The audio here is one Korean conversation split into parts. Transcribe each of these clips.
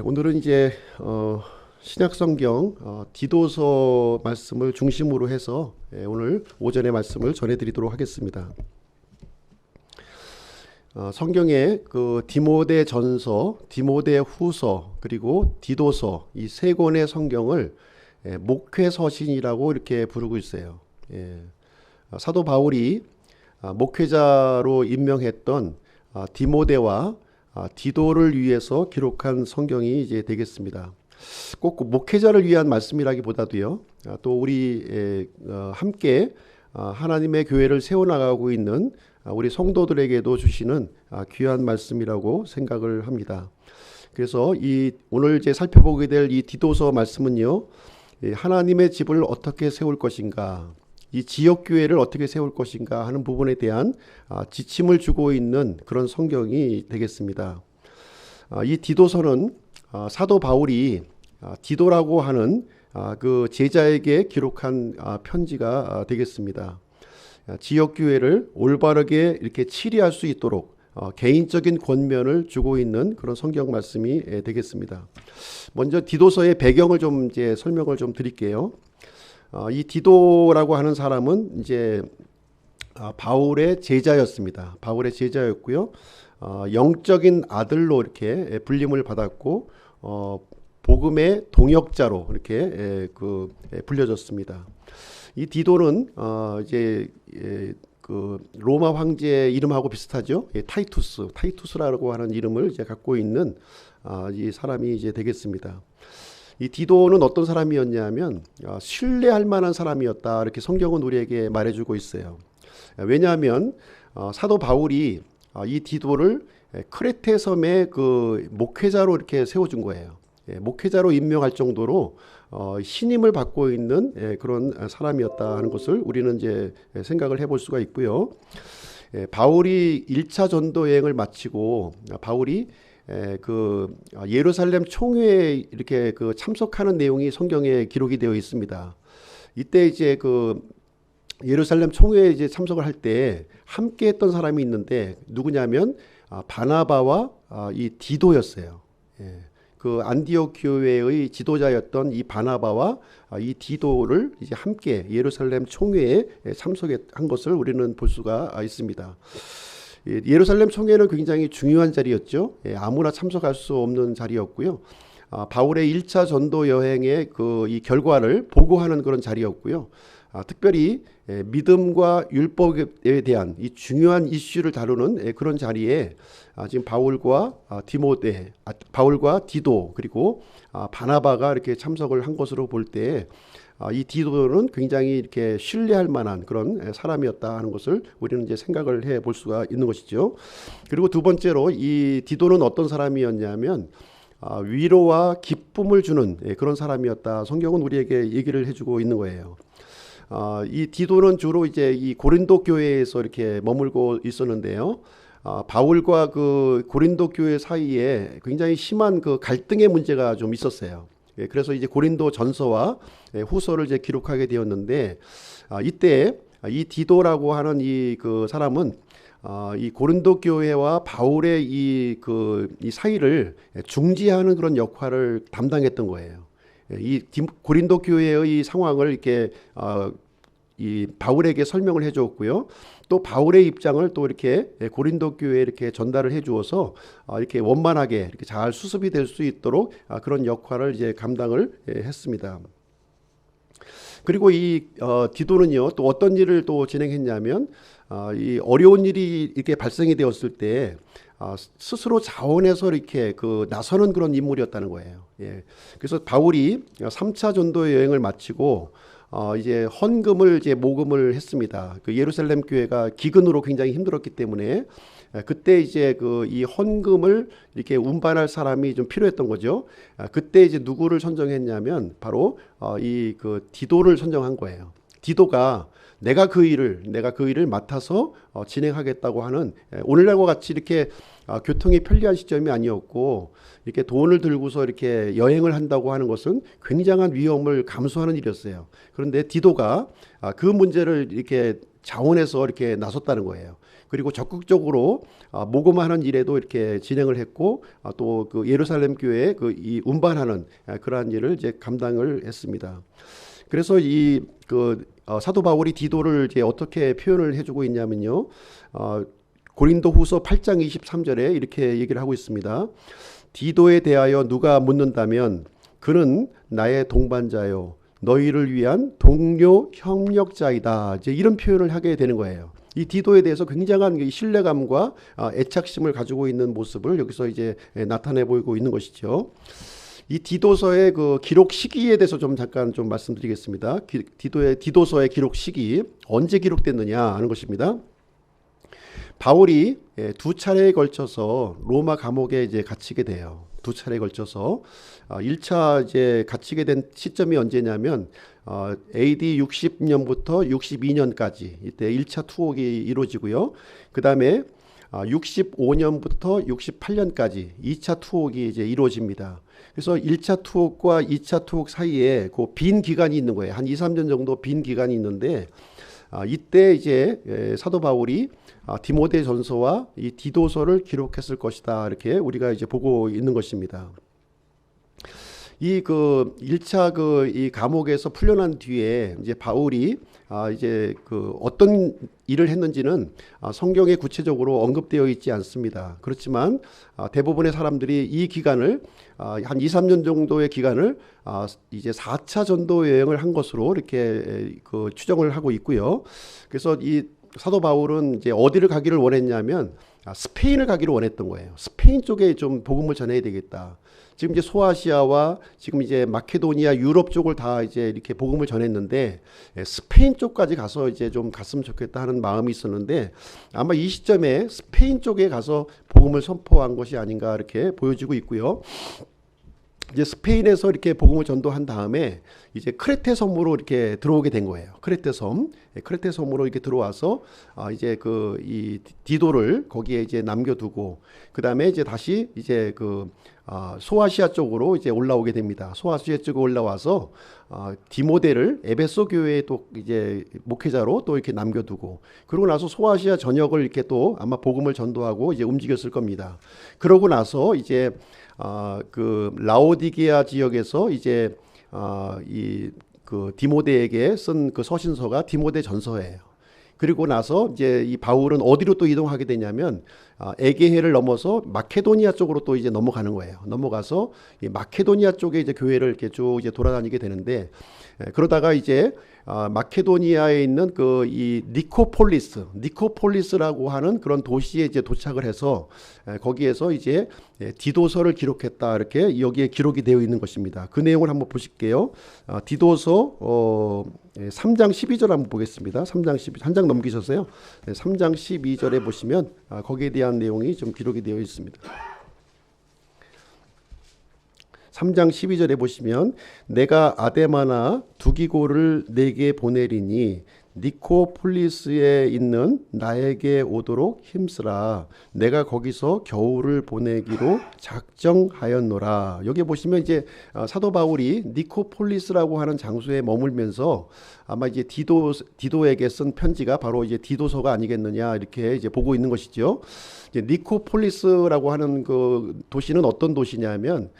오늘은 이제 신약 성경 디도서 말씀을 중심으로 해서 오늘 오전의 말씀을 전해드리도록 하겠습니다. 성경에 그 디모데 전서, 디모데 후서, 그리고 디도서 이 세 권의 성경을 목회 서신이라고 이렇게 부르고 있어요. 사도 바울이 목회자로 임명했던 디모데와 디도를 위해서 기록한 성경이 이제 되겠습니다. 꼭 목회자를 위한 말씀이라기보다도요, 또 우리 함께 하나님의 교회를 세워나가고 있는 우리 성도들에게도 주시는 귀한 말씀이라고 생각을 합니다. 그래서 오늘 이제 살펴보게 될 이 디도서 말씀은요, 하나님의 집을 어떻게 세울 것인가, 이 지역교회를 어떻게 세울 것인가 하는 부분에 대한 지침을 주고 있는 그런 성경이 되겠습니다. 이 디도서는 사도 바울이 디도라고 하는 그 제자에게 기록한 편지가 되겠습니다. 지역교회를 올바르게 이렇게 치리할 수 있도록 개인적인 권면을 주고 있는 그런 성경 말씀이 되겠습니다. 먼저 디도서의 배경을 좀 이제 설명을 좀 드릴게요. 이 디도라고 하는 사람은 이제 바울의 제자였습니다. 바울의 제자였고요. 영적인 아들로 이렇게 불림을 받았고 복음의 동역자로 이렇게 불려졌습니다. 이 디도는 이제 그 로마 황제 이름하고 비슷하죠. 타이투스라고 하는 이름을 이제 갖고 있는 이 사람이 이제 되겠습니다. 이 디도는 어떤 사람이었냐면 신뢰할 만한 사람이었다, 이렇게 성경은 우리에게 말해주고 있어요. 왜냐하면 사도 바울이 이 디도를 크레테 섬의 그 목회자로 이렇게 세워준 거예요. 목회자로 임명할 정도로 신임을 받고 있는 그런 사람이었다 하는 것을 우리는 이제 생각을 해볼 수가 있고요. 바울이 1차 전도 여행을 마치고 바울이 그 예루살렘 총회에 이렇게 그 참석하는 내용이 성경에 기록이 되어 있습니다. 이때 이제 그 예루살렘 총회에 이제 참석을 할 때 함께 했던 사람이 있는데 누구냐면 바나바와 이 디도였어요. 그 안디옥 교회의 지도자였던 이 바나바와 이 디도를 이제 함께 예루살렘 총회에 참석한 것을 우리는 볼 수가 있습니다. 예루살렘 총회는 굉장히 중요한 자리였죠. 아무나 참석할 수 없는 자리였고요. 바울의 1차 전도 여행의 이 결과를 보고하는 그런 자리였고요. 특별히 믿음과 율법에 대한 이 중요한 이슈를 다루는 그런 자리에 지금 바울과 디도 그리고 바나바가 이렇게 참석을 한 것으로 볼 때 이 디도는 굉장히 이렇게 신뢰할 만한 그런 사람이었다 하는 것을 우리는 이제 생각을 해 볼 수가 있는 것이죠. 그리고 두 번째로 이 디도는 어떤 사람이었냐면 위로와 기쁨을 주는 그런 사람이었다. 성경은 우리에게 얘기를 해주고 있는 거예요. 이 디도는 주로 이제 이 고린도 교회에서 이렇게 머물고 있었는데요. 바울과 그 고린도 교회 사이에 굉장히 심한 그 갈등의 문제가 좀 있었어요. 그래서 이제 고린도 전서와 후서를 이제 기록하게 되었는데 이때 이 디도라고 하는 이 그 사람은 이 고린도 교회와 바울의 이 사이를 중지하는 그런 역할을 담당했던 거예요. 이 고린도 교회의 상황을 이렇게 이 바울에게 설명을 해주었고요. 또 바울의 입장을 또 이렇게 고린도 교회에 이렇게 전달을 해주어서 이렇게 원만하게 이렇게 잘 수습이 될 수 있도록 그런 역할을 이제 감당을 했습니다. 그리고 이 디도는요, 또 어떤 일을 또 진행했냐면 이 어려운 일이 이렇게 발생이 되었을 때 스스로 자원해서 이렇게 나서는 그런 인물이었다는 거예요. 그래서 바울이 3차 전도 여행을 마치고 이제 헌금을 이제 모금을 했습니다. 그 예루살렘 교회가 기근으로 굉장히 힘들었기 때문에 그때 이제 이 헌금을 이렇게 운반할 사람이 좀 필요했던 거죠. 그때 이제 누구를 선정했냐면 바로 이 디도를 선정한 거예요. 디도가 내가 그 일을 맡아서 진행하겠다고 하는, 오늘날과 같이 이렇게 교통이 편리한 시점이 아니었고 이렇게 돈을 들고서 이렇게 여행을 한다고 하는 것은 굉장한 위험을 감수하는 일이었어요. 그런데 디도가 그 문제를 이렇게 자원해서 이렇게 나섰다는 거예요. 그리고 적극적으로 모금하는 일에도 이렇게 진행을 했고 또 그 예루살렘 교회에 그 이 운반하는 그러한 일을 이제 감당을 했습니다. 그래서 이 그 사도 바울이 디도를 이제 어떻게 표현을 해주고 있냐면요. 고린도후서 8장 23절에 이렇게 얘기를 하고 있습니다. 디도에 대하여 누가 묻는다면 그는 나의 동반자요 너희를 위한 동료 협력자이다. 이제 이런 표현을 하게 되는 거예요. 이 디도에 대해서 굉장한 신뢰감과 애착심을 가지고 있는 모습을 여기서 이제 나타내 보이고 있는 것이죠. 이 디도서의 그 기록 시기에 대해서 좀 잠깐 좀 말씀드리겠습니다. 디도서의 기록 시기 언제 기록됐느냐 하는 것입니다. 바울이 두 차례에 걸쳐서 로마 감옥에 이제 갇히게 돼요. 두 차례에 걸쳐서 1차 이제 갇히게 된 시점이 언제냐면 AD 60년부터 62년까지 이때 1차 투옥이 이루어지고요. 그다음에 65년부터 68년까지 2차 투옥이 이제 이루어집니다. 그래서 1차 투옥과 2차 투옥 사이에 그 빈 기간이 있는 거예요. 한 2, 3년 정도 빈 기간이 있는데 이때 이제 사도 바울이 디모데 전서와 이 디도서를 기록했을 것이다. 이렇게 우리가 이제 보고 있는 것입니다. 이 그 1차 그 이 감옥에서 풀려난 뒤에 이제 바울이 이제 그 어떤 일을 했는지는 성경에 구체적으로 언급되어 있지 않습니다. 그렇지만 대부분의 사람들이 이 기간을 한 2, 3년 정도의 기간을 이제 4차 전도 여행을 한 것으로 이렇게 그 추정을 하고 있고요. 그래서 이 사도 바울은 이제 어디를 가기를 원했냐면 스페인을 가기를 원했던 거예요. 스페인 쪽에 좀 복음을 전해야 되겠다. 지금 이제 소아시아와 지금 이제 마케도니아 유럽 쪽을 다 이제 이렇게 복음을 전했는데 스페인 쪽까지 가서 이제 좀 갔으면 좋겠다 하는 마음이 있었는데 아마 이 시점에 스페인 쪽에 가서 복음을 선포한 것이 아닌가 이렇게 보여지고 있고요. 이제 스페인에서 이렇게 복음을 전도한 다음에 이제 크레테 섬으로 이렇게 들어오게 된 거예요. 크레테 섬으로 이렇게 들어와서 이제 그 이 디도를 거기에 이제 남겨두고 그 다음에 이제 다시 이제 그 소아시아 쪽으로 이제 올라오게 됩니다. 소아시아 쪽으로 올라와서 디모데를 에베소 교회에 또 이제 목회자로 또 이렇게 남겨두고 그러고 나서 소아시아 전역을 이렇게 또 아마 복음을 전도하고 이제 움직였을 겁니다. 그러고 나서 이제 그 라오디게아 지역에서 이제 이 그 디모데에게 쓴 그 서신서가 디모데 전서예요. 그리고 나서 이제 이 바울은 어디로 또 이동하게 되냐면 에게해를 넘어서 마케도니아 쪽으로 또 이제 넘어가는 거예요. 넘어가서 이 마케도니아 쪽에 이제 교회를 이렇게 쭉 이제 돌아다니게 되는데 그러다가 이제 마케도니아에 있는 그 이 니코폴리스라고 하는 그런 도시에 이제 도착을 해서 거기에서 이제 디도서를 기록했다 이렇게 여기에 기록이 되어 있는 것입니다. 그 내용을 한번 보실게요. 디도서 3장 12절 한번 보겠습니다. 3장 12, 한 장 넘기셨어요? 3장 12절에 보시면 거기에 대한 내용이 좀 기록이 되어 있습니다. 3장 12절에 보시면 내가 아데마나 두기고를 내게 보내리니 니코폴리스에 있는 나에게 오도록 힘쓰라. 내가 거기서 겨울을 보내기로 작정하였노라. 여기 보시면 이제 사도 바울이 니코폴리스라고 하는 장소에 머물면서 아마 이제 디도에게 쓴 편지가 바로 이제 디도서가 아니겠느냐 이렇게 이제 보고 있는 것이죠. 이제 니코폴리스라고 하는 그 도시는 어떤 도시냐면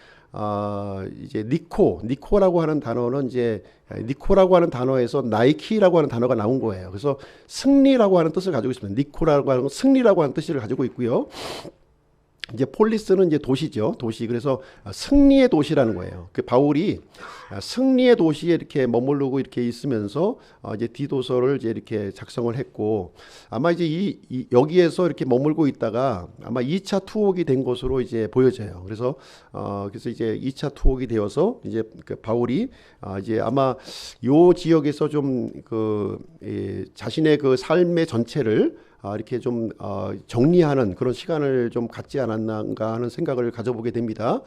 이제 니코라고 하는 단어는 이제 니코라고 하는 단어에서 나이키라고 하는 단어가 나온 거예요. 그래서 승리라고 하는 뜻을 가지고 있습니다. 니코라고 하는 건 승리라고 하는 뜻을 가지고 있고요. 이제 폴리스는 이제 도시죠. 도시. 그래서 승리의 도시라는 거예요. 그 바울이 승리의 도시에 이렇게 머무르고 이렇게 있으면서 이제 디도서를 이제 이렇게 작성을 했고 아마 이제 여기에서 이렇게 머물고 있다가 아마 2차 투옥이 된 것으로 이제 보여져요. 그래서 이제 2차 투옥이 되어서 이제 그 바울이 이제 아마 요 지역에서 좀 그 자신의 그 삶의 전체를 이렇게 좀 정리하는 그런 시간을 좀 갖지 않았는가 하는 생각을 가져보게 됩니다.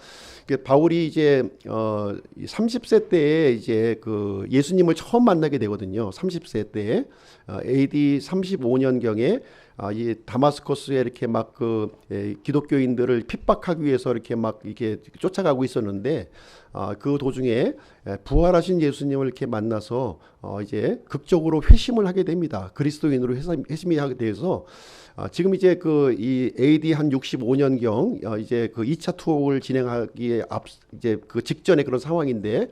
바울이 이제 30세 때에 이제 그 예수님을 처음 만나게 되거든요. 30세 때에 AD 35년경에 이 다마스커스에 이렇게 막 그 기독교인들을 핍박하기 위해서 이렇게 막 이렇게 쫓아가고 있었는데 그 도중에 부활하신 예수님을 이렇게 만나서 이제 극적으로 회심을 하게 됩니다. 그리스도인으로 회심이 하게 돼서 지금 이제 이 AD 한 65년경 이제 그 2차 투옥을 진행하기에 이제 그 직전의 그런 상황인데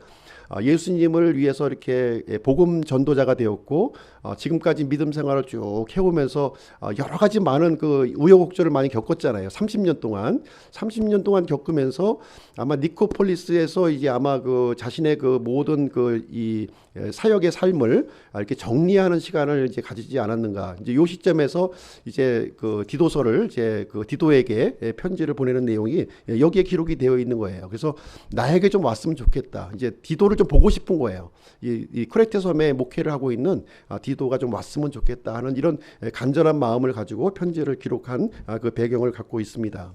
예수님을 위해서 이렇게 복음 전도자가 되었고 지금까지 믿음 생활을 쭉 해오면서 여러 가지 많은 그 우여곡절을 많이 겪었잖아요. 30년 동안 겪으면서 아마 니코폴리스에서 이제 아마 그 자신의 그 모든 그 이 사역의 삶을 이렇게 정리하는 시간을 이제 가지지 않았는가. 이제 요 시점에서 이제 그 디도서를 이제 그 디도에게 편지를 보내는 내용이 여기에 기록이 되어 있는 거예요. 그래서 나에게 좀 왔으면 좋겠다. 이제 디도를 좀 보고 싶은 거예요. 이 크레테 섬에 목회를 하고 있는 디도가 좀 왔으면 좋겠다 하는 이런 간절한 마음을 가지고 편지를 기록한 그 배경을 갖고 있습니다.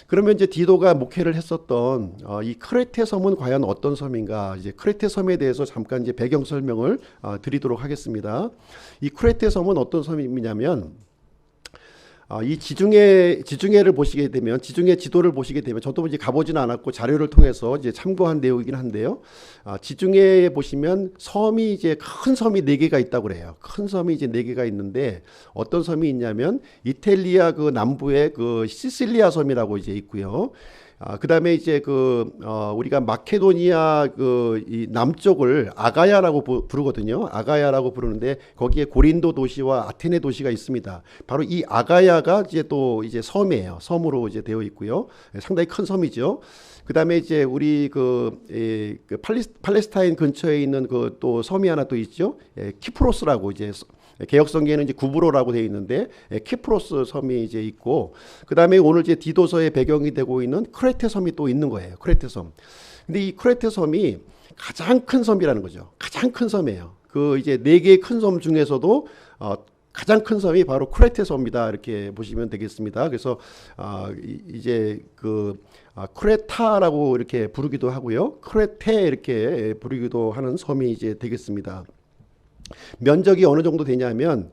그러면 이제 디도가 목회를 했었던 이 크레테 섬은 과연 어떤 섬인가? 이제 크레테 섬에 대해서 잠깐 이제 배경 설명을 드리도록 하겠습니다. 이 크레테 섬은 어떤 섬이냐면 이 지중해를 보시게 되면 지중해 지도를 보시게 되면 저도 이제 가보지는 않았고 자료를 통해서 이제 참고한 내용이긴 한데요. 지중해에 보시면 섬이 이제 큰 섬이 4개가 있다고 그래요. 큰 섬이 이제 4개가 있는데 어떤 섬이 있냐면 이탈리아 그 남부의 그 시실리아 섬이라고 이제 있고요. 그다음에 이제 우리가 마케도니아 이 남쪽을 아가야라고 부르거든요. 아가야라고 부르는데 거기에 고린도 도시와 아테네 도시가 있습니다. 바로 이 아가야가 이제 또 이제 섬이에요. 섬으로 이제 되어 있고요. 상당히 큰 섬이죠. 그다음에 이제 우리 팔레스타인 근처에 있는 그 또 섬이 하나 또 있죠. 키프로스라고 이제 개역성경에는 이제 구브로라고 되어 있는데 키프로스 섬이 이제 있고 그다음에 오늘 이제 디도서의 배경이 되고 있는 크레테 섬이 또 있는 거예요. 크레테 섬. 근데 이 크레테 섬이 가장 큰 섬이라는 거죠. 가장 큰 섬이에요. 그 이제 4개의 큰 섬 중에서도 가장 큰 섬이 바로 크레테 섬이다 이렇게 보시면 되겠습니다. 그래서 이제 크레타라고 이렇게 부르기도 하고요. 크레테 이렇게 부르기도 하는 섬이 이제 되겠습니다. 면적이 어느 정도 되냐면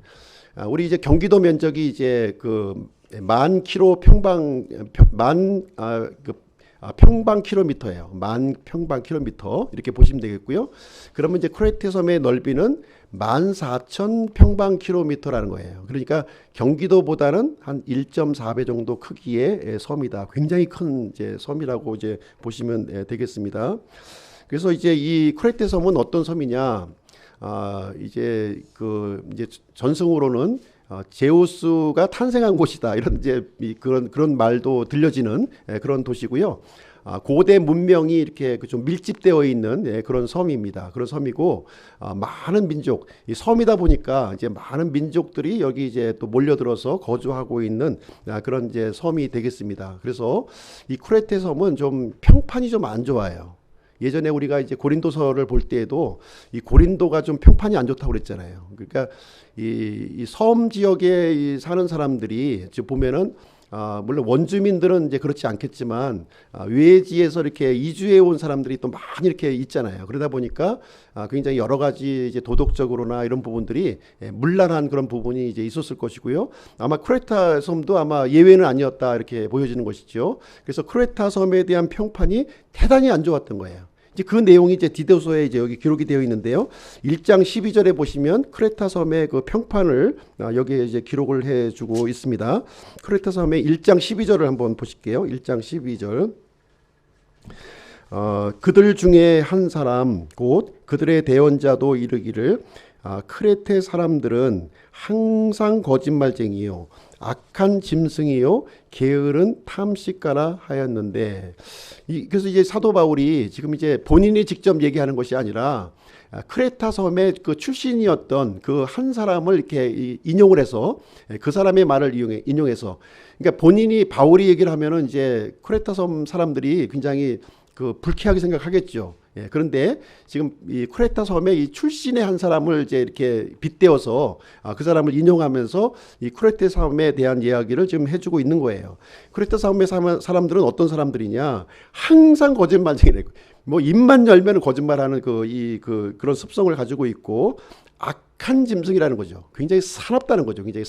우리 이제 경기도 면적이 이제 만 평방 킬로미터예요. 만 평방 킬로미터 이렇게 보시면 되겠고요. 그러면 이제 크레테 섬의 넓이는 14,000 평방 킬로미터라는 거예요. 그러니까 경기도보다는 한 1.4배 정도 크기의 섬이다. 굉장히 큰 이제 섬이라고 이제 보시면 되겠습니다. 그래서 이제 이 크레테 섬은 어떤 섬이냐? 이제 전승으로는 제우스가 탄생한 곳이다 이런 이제 그런 말도 들려지는 그런 도시고요. 고대 문명이 이렇게 좀 밀집되어 있는 그런 섬입니다. 그런 섬이고 많은 민족, 이 섬이다 보니까 이제 많은 민족들이 여기 이제 또 몰려들어서 거주하고 있는 그런 이제 섬이 되겠습니다. 그래서 이 크레테 섬은 좀 평판이 좀 안 좋아요. 예전에 우리가 이제 고린도서를 볼 때에도 이 고린도가 좀 평판이 안 좋다고 그랬잖아요. 그러니까 이 섬 지역에 사는 사람들이 지금 보면은 물론 원주민들은 이제 그렇지 않겠지만 외지에서 이렇게 이주해 온 사람들이 또 많이 이렇게 있잖아요. 그러다 보니까 굉장히 여러 가지 이제 도덕적으로나 이런 부분들이 문란한 그런 부분이 이제 있었을 것이고요. 아마 크레타 섬도 아마 예외는 아니었다 이렇게 보여지는 것이죠. 그래서 크레타 섬에 대한 평판이 대단히 안 좋았던 거예요. 이제 그 내용이 이제 디도서에 이제 여기 기록이 되어 있는데요. 1장 12절에 보시면 크레타 섬의 그 평판을 여기에 이제 기록을 해주고 있습니다. 크레타 섬의 1장 12절을 한번 보실게요. 1장 12절. 그들 중에 한 사람 곧 그들의 대언자도 이르기를 크레테 사람들은 항상 거짓말쟁이요 악한 짐승이요 게으른 탐식가라 하였는데 그래서 이제 사도 바울이 지금 이제 본인이 직접 얘기하는 것이 아니라 크레타 섬의 그 출신이었던 그 한 사람을 이렇게 인용을 해서 그 사람의 말을 인용해서 그러니까 본인이 바울이 얘기를 하면은 이제 크레타 섬 사람들이 굉장히 불쾌하게 생각하겠죠. 그런데 지금 이 크레타 섬의 이 출신의 한 사람을 이제 이렇게 빗대어서 그 사람을 인용하면서 이 크레타 섬에 대한 이야기를 지금 해주고 있는 거예요. 크레타 섬의 사람들은 어떤 사람들이냐? 항상 거짓말쟁이래. 뭐 입만 열면 거짓말하는 그런 습성을 가지고 있고 악한 짐승이라는 거죠. 굉장히 사납다는 거죠. 굉장히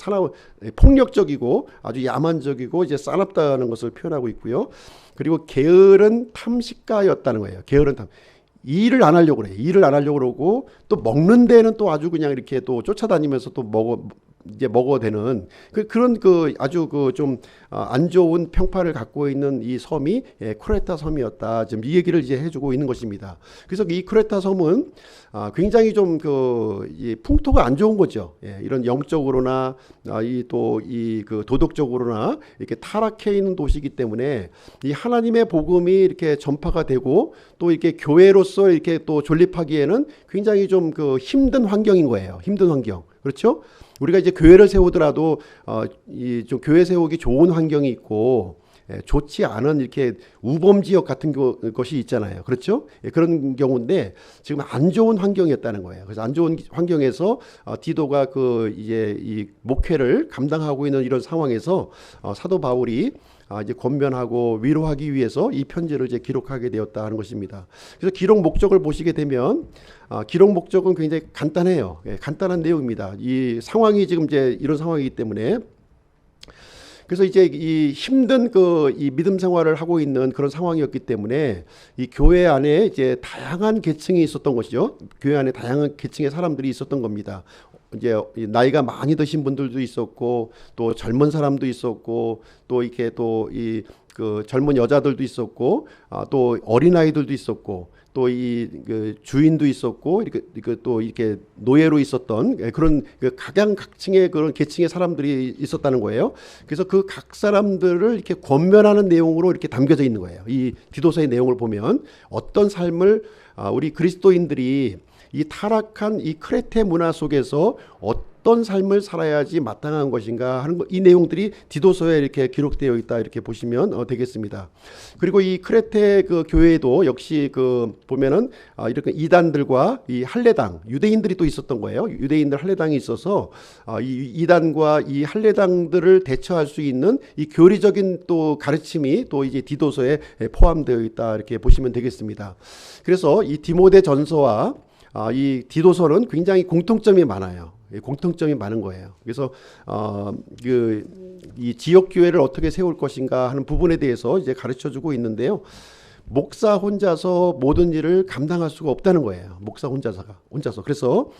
폭력적이고 아주 야만적이고 이제 싸납다는 것을 표현하고 있고요. 그리고 게으른 탐식가였다는 거예요. 게으른 일을 안 하려고 그래요. 일을 안 하려고 그러고 또 먹는 데는 또 아주 그냥 이렇게 또 쫓아다니면서 또 이제 먹어도 되는 그런 아주 좀 안 좋은 평판을 갖고 있는 이 섬이 크레타 섬이었다. 지금 이 얘기를 이제 해주고 있는 것입니다. 그래서 이 크레타 섬은 굉장히 좀 이 풍토가 안 좋은 거죠. 이런 영적으로나 이 도덕적으로나 이렇게 타락해 있는 도시이기 때문에 이 하나님의 복음이 이렇게 전파가 되고 또 이렇게 교회로서 이렇게 또 존립하기에는 굉장히 좀 힘든 환경인 거예요. 힘든 환경. 그렇죠? 우리가 이제 교회를 세우더라도 이 좀 교회 세우기 좋은 환경이 있고 좋지 않은 이렇게 우범 지역 같은 것이 있잖아요. 그렇죠? 그런 경우인데 지금 안 좋은 환경이었다는 거예요. 그래서 안 좋은 환경에서 디도가 이제 이 목회를 감당하고 있는 이런 상황에서 사도 바울이 이제 권면하고 위로하기 위해서 이 편지를 이제 기록하게 되었다 하는 것입니다. 그래서 기록 목적을 보시게 되면 기록 목적은 굉장히 간단해요. 간단한 내용입니다. 이 상황이 지금 이제 이런 상황이기 때문에 그래서 이제 이 힘든 이 믿음 생활을 하고 있는 그런 상황이었기 때문에 이 교회 안에 이제 다양한 계층이 있었던 것이죠. 교회 안에 다양한 계층의 사람들이 있었던 겁니다. 이제 나이가 많이 드신 분들도 있었고 또 젊은 사람도 있었고 또 이렇게 또 이 젊은 여자들도 있었고 또 어린 아이들도 있었고 또 주인도 있었고 이렇게 또 이렇게 노예로 있었던 그런 각양각층의 그런 계층의 사람들이 있었다는 거예요. 그래서 그 각 사람들을 이렇게 권면하는 내용으로 이렇게 담겨져 있는 거예요. 이 디도서의 내용을 보면 어떤 삶을 우리 그리스도인들이 이 타락한 이 크레테 문화 속에서 어떤 삶을 살아야지 마땅한 것인가 하는 이 내용들이 디도서에 이렇게 기록되어 있다 이렇게 보시면 되겠습니다. 그리고 이 크레테 교회에도 역시 보면은 이렇게 이단들과 이 할례당 유대인들이 또 있었던 거예요. 유대인들 할례당이 있어서 이 이단과 이 할례당들을 대처할 수 있는 이 교리적인 또 가르침이 또 이제 디도서에 포함되어 있다 이렇게 보시면 되겠습니다. 그래서 이 디모데 전서와 이 디도서는 굉장히 공통점이 많아요. 공통점이 많은 거예요. 그래서 이 지역 교회를 어떻게 세울 것인가 하는 부분에 대해서 이제 가르쳐주고 있는데요. 목사 혼자서 모든 일을 감당할 수가 없다는 거예요. 목사 혼자서. 그래서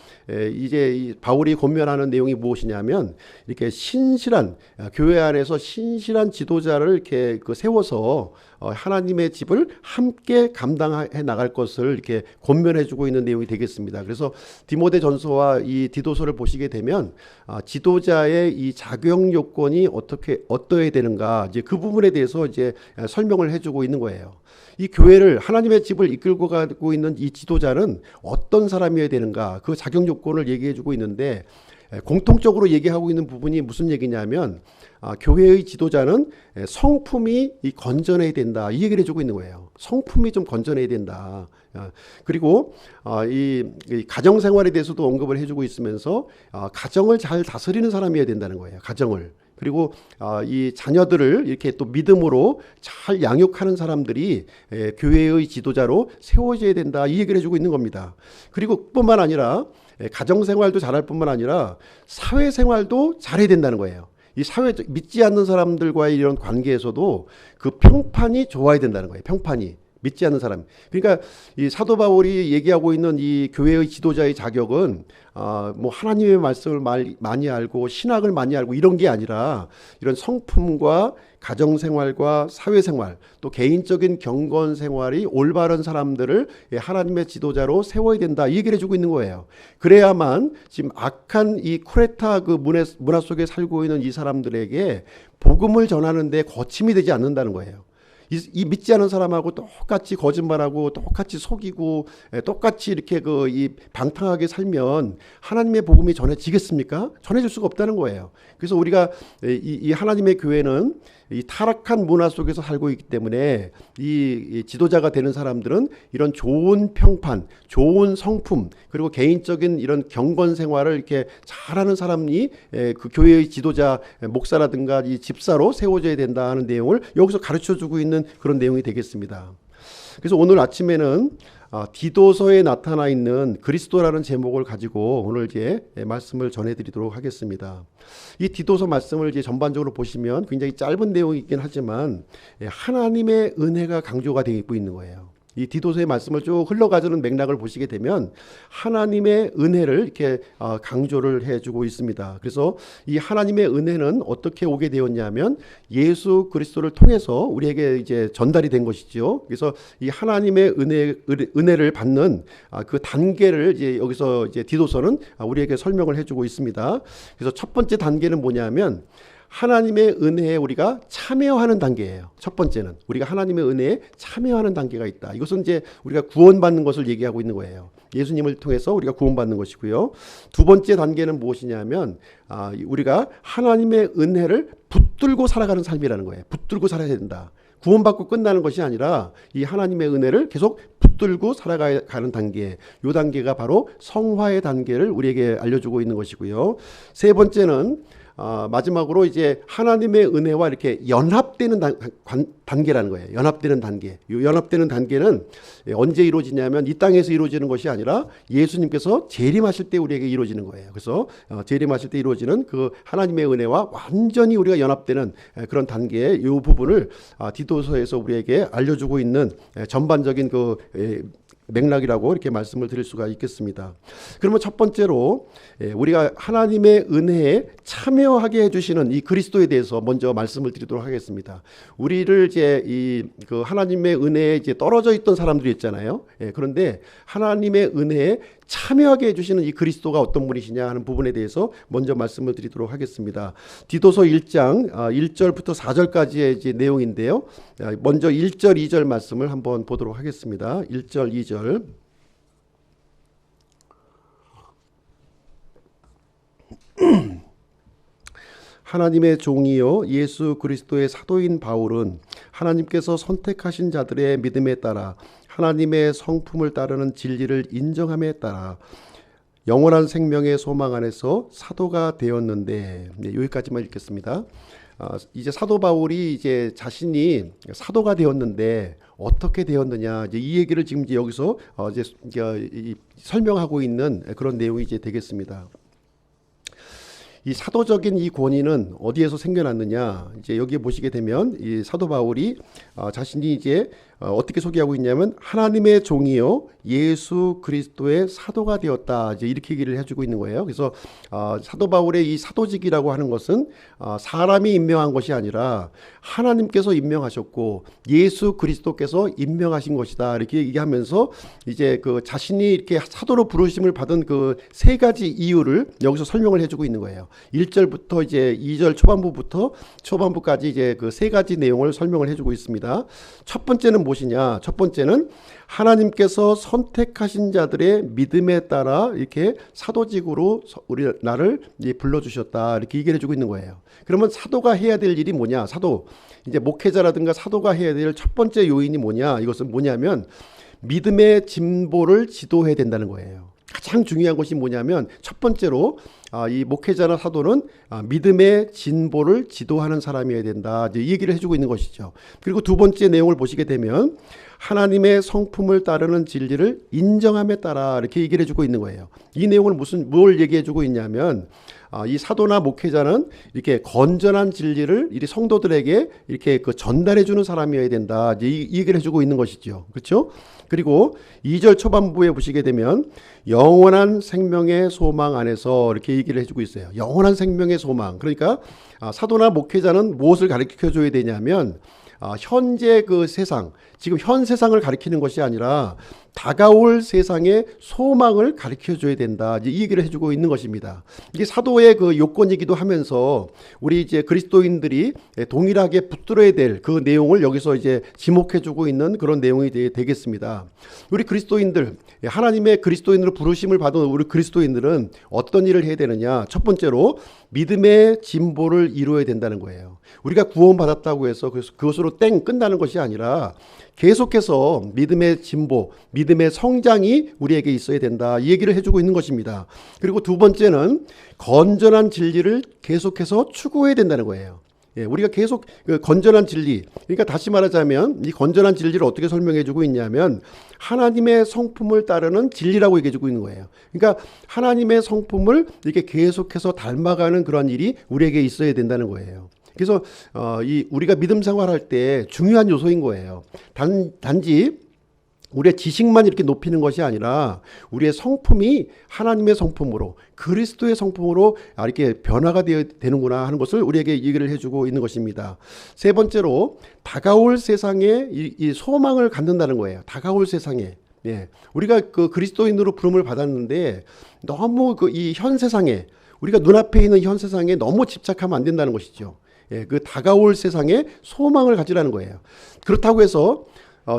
이제 이 바울이 권면하는 내용이 무엇이냐면 이렇게 신실한 교회 안에서 신실한 지도자를 이렇게 세워서 하나님의 집을 함께 감당해 나갈 것을 이렇게 권면해주고 있는 내용이 되겠습니다. 그래서 디모데 전서와 이 디도서를 보시게 되면 지도자의 이 자격 요건이 어떠해야 되는가 이제 그 부분에 대해서 이제 설명을 해주고 있는 거예요. 이 교회를 하나님의 집을 이끌고 가고 있는 이 지도자는 어떤 사람이어야 되는가 그 자격 요건을 얘기해주고 있는데 공통적으로 얘기하고 있는 부분이 무슨 얘기냐면 교회의 지도자는 성품이 건전해야 된다 이 얘기를 해주고 있는 거예요. 성품이 좀 건전해야 된다. 그리고 이 가정 생활에 대해서도 언급을 해주고 있으면서 가정을 잘 다스리는 사람이어야 된다는 거예요. 가정을. 그리고 이 자녀들을 이렇게 또 믿음으로 잘 양육하는 사람들이 교회의 지도자로 세워져야 된다 이 얘기를 해주고 있는 겁니다. 그리고 뿐만 아니라 가정생활도 잘할 뿐만 아니라 사회생활도 잘해야 된다는 거예요. 이 믿지 않는 사람들과의 이런 관계에서도 그 평판이 좋아야 된다는 거예요. 평판이. 믿지 않는 사람. 그러니까 이 사도 바울이 얘기하고 있는 이 교회의 지도자의 자격은 뭐 하나님의 말씀을 많이 알고 신학을 많이 알고 이런 게 아니라 이런 성품과 가정생활과 사회생활 또 개인적인 경건생활이 올바른 사람들을 하나님의 지도자로 세워야 된다 이 얘기를 해주고 있는 거예요. 그래야만 지금 악한 이 쿠레타 문화 속에 살고 있는 이 사람들에게 복음을 전하는데 거침이 되지 않는다는 거예요. 이 믿지 않은 사람하고 똑같이 거짓말하고 똑같이 속이고 똑같이 이렇게 이 방탕하게 살면 하나님의 복음이 전해지겠습니까? 전해질 수가 없다는 거예요. 그래서 우리가 이 하나님의 교회는 이 타락한 문화 속에서 살고 있기 때문에 이 지도자가 되는 사람들은 이런 좋은 평판, 좋은 성품 그리고 개인적인 이런 경건 생활을 이렇게 잘하는 사람이 그 교회의 지도자 목사라든가 이 집사로 세워져야 된다 하는 내용을 여기서 가르쳐주고 있는 그런 내용이 되겠습니다. 그래서 오늘 아침에는 디도서에 나타나 있는 그리스도라는 제목을 가지고 오늘 이제 말씀을 전해드리도록 하겠습니다. 이 디도서 말씀을 이제 전반적으로 보시면 굉장히 짧은 내용이긴 하지만 하나님의 은혜가 강조가 되고 있는 거예요. 이 디도서의 말씀을 쭉 흘러가주는 맥락을 보시게 되면 하나님의 은혜를 이렇게 강조를 해주고 있습니다. 그래서 이 하나님의 은혜는 어떻게 오게 되었냐면 예수 그리스도를 통해서 우리에게 이제 전달이 된 것이죠. 그래서 이 하나님의 은혜를 받는 그 단계를 이제 여기서 이제 디도서는 우리에게 설명을 해주고 있습니다. 그래서 첫 번째 단계는 뭐냐면 하나님의 은혜에 우리가 참여하는 단계예요. 첫 번째는 우리가 하나님의 은혜에 참여하는 단계가 있다. 이것은 이제 우리가 구원받는 것을 얘기하고 있는 거예요. 예수님을 통해서 우리가 구원받는 것이고요. 두 번째 단계는 무엇이냐면 우리가 하나님의 은혜를 붙들고 살아가는 삶이라는 거예요. 붙들고 살아야 된다. 구원받고 끝나는 것이 아니라 이 하나님의 은혜를 계속 붙들고 살아가는 단계, 이 단계가 바로 성화의 단계를 우리에게 알려주고 있는 것이고요. 세 번째는 마지막으로 이제 하나님의 은혜와 이렇게 연합되는 단계라는 거예요. 연합되는 단계. 이 연합되는 단계는 언제 이루어지냐면 이 땅에서 이루어지는 것이 아니라 예수님께서 재림하실 때 우리에게 이루어지는 거예요. 그래서 재림하실 때 이루어지는 그 하나님의 은혜와 완전히 우리가 연합되는 그런 단계의 이 부분을 디도서에서 우리에게 알려주고 있는 전반적인 그 맥락이라고 이렇게 말씀을 드릴 수가 있겠습니다. 그러면 첫 번째로 우리가 하나님의 은혜에 참여하게 해주시는 이 그리스도에 대해서 먼저 말씀을 드리도록 하겠습니다. 우리를 이제 이 그 하나님의 은혜에 이제 떨어져 있던 사람들이 있잖아요. 그런데 하나님의 은혜에 참여하게 해주시는 이 그리스도가 어떤 분이시냐 하는 부분에 대해서 먼저 말씀을 드리도록 하겠습니다. 디도서 1장 1절부터 4절까지의 이제 내용인데요. 먼저 1절, 2절 말씀을 한번 보도록 하겠습니다. 1절, 2절. 하나님의 종이요 예수 그리스도의 사도인 바울은 하나님께서 선택하신 자들의 믿음에 따라 하나님의 성품을 따르는 진리를 인정함에 따라 영원한 생명의 소망 안에서 사도가 되었는데, 여기까지만 읽겠습니다. 이제 사도 바울이 이제 자신이 사도가 되었는데 어떻게 되었느냐, 이제 이 얘기를 지금 이제 여기서 이제 설명하고 있는 그런 내용이 이제 되겠습니다. 이 사도적인 이 권위는 어디에서 생겨났느냐? 이제 여기에 보시게 되면 이 사도 바울이 자신이 이제 어떻게 소개하고 있냐면 하나님의 종이요 예수 그리스도의 사도가 되었다. 이제 이렇게 얘기를 해주고 있는 거예요. 그래서 사도 바울의 이 사도직이라고 하는 것은 사람이 임명한 것이 아니라 하나님께서 임명하셨고 예수 그리스도께서 임명하신 것이다. 이렇게 얘기하면서 이제 그 자신이 이렇게 사도로 부르심을 받은 그 세 가지 이유를 여기서 설명을 해주고 있는 거예요. 1절부터 이제 2절 초반부까지 이제 그 세 가지 내용을 설명을 해주고 있습니다. 첫 번째는 무엇이냐? 첫 번째는 하나님께서 선택하신 자들의 믿음에 따라 이렇게 사도직으로 나를 불러주셨다. 이렇게 얘기를 해주고 있는 거예요. 그러면 사도가 해야 될 일이 뭐냐? 이제 목회자라든가 사도가 해야 될 첫 번째 요인이 뭐냐? 이것은 뭐냐면 믿음의 진보를 지도해야 된다는 거예요. 가장 중요한 것이 뭐냐면 첫 번째로 이 목회자나 사도는 믿음의 진보를 지도하는 사람이어야 된다. 이제 이 얘기를 해주고 있는 것이죠. 그리고 두 번째 내용을 보시게 되면 하나님의 성품을 따르는 진리를 인정함에 따라 이렇게 얘기를 해주고 있는 거예요. 이 내용을 뭘 얘기해주고 있냐면 이 사도나 목회자는 이렇게 건전한 진리를 이 성도들에게 이렇게 그 전달해주는 사람이어야 된다. 이제 이 얘기를 해주고 있는 것이죠. 그렇죠? 그리고 2절 초반부에 보시게 되면 영원한 생명의 소망 안에서 이렇게 얘기를 해주고 있어요. 영원한 생명의 소망. 그러니까 사도나 목회자는 무엇을 가르쳐줘야 되냐면 현재 그 세상, 지금 현 세상을 가리키는 것이 아니라 다가올 세상의 소망을 가르쳐줘야 된다. 이제 이 얘기를 해주고 있는 것입니다. 이게 사도의 그 요건이기도 하면서 우리 이제 그리스도인들이 동일하게 붙들어야 될 그 내용을 여기서 이제 지목해주고 있는 그런 내용이 되겠습니다. 우리 그리스도인들, 하나님의 그리스도인으로 부르심을 받은 우리 그리스도인들은 어떤 일을 해야 되느냐? 첫 번째로 믿음의 진보를 이루어야 된다는 거예요. 우리가 구원받았다고 해서 그것으로 끝나는 것이 아니라 계속해서 믿음의 진보, 믿음의 성장이 우리에게 있어야 된다. 이 얘기를 해주고 있는 것입니다. 그리고 두 번째는 건전한 진리를 계속해서 추구해야 된다는 거예요. 우리가 계속 건전한 진리, 그러니까 다시 말하자면 이 건전한 진리를 어떻게 설명해주고 있냐면 하나님의 성품을 따르는 진리라고 얘기해주고 있는 거예요. 그러니까 하나님의 성품을 이렇게 계속해서 닮아가는 그런 일이 우리에게 있어야 된다는 거예요. 그래서 우리가 믿음 생활할 때 중요한 요소인 거예요. 단지 우리의 지식만 이렇게 높이는 것이 아니라 우리의 성품이 하나님의 성품으로 그리스도의 성품으로 이렇게 변화가 되는구나 하는 것을 우리에게 얘기를 해주고 있는 것입니다. 세 번째로 다가올 세상에 이 소망을 갖는다는 거예요. 다가올 세상에. 예. 우리가 그 그리스도인으로 부름을 받았는데 너무 이 현 세상에 우리가 눈앞에 있는 현 세상에 너무 집착하면 안 된다는 것이죠. 예. 그 다가올 세상에 소망을 가지라는 거예요. 그렇다고 해서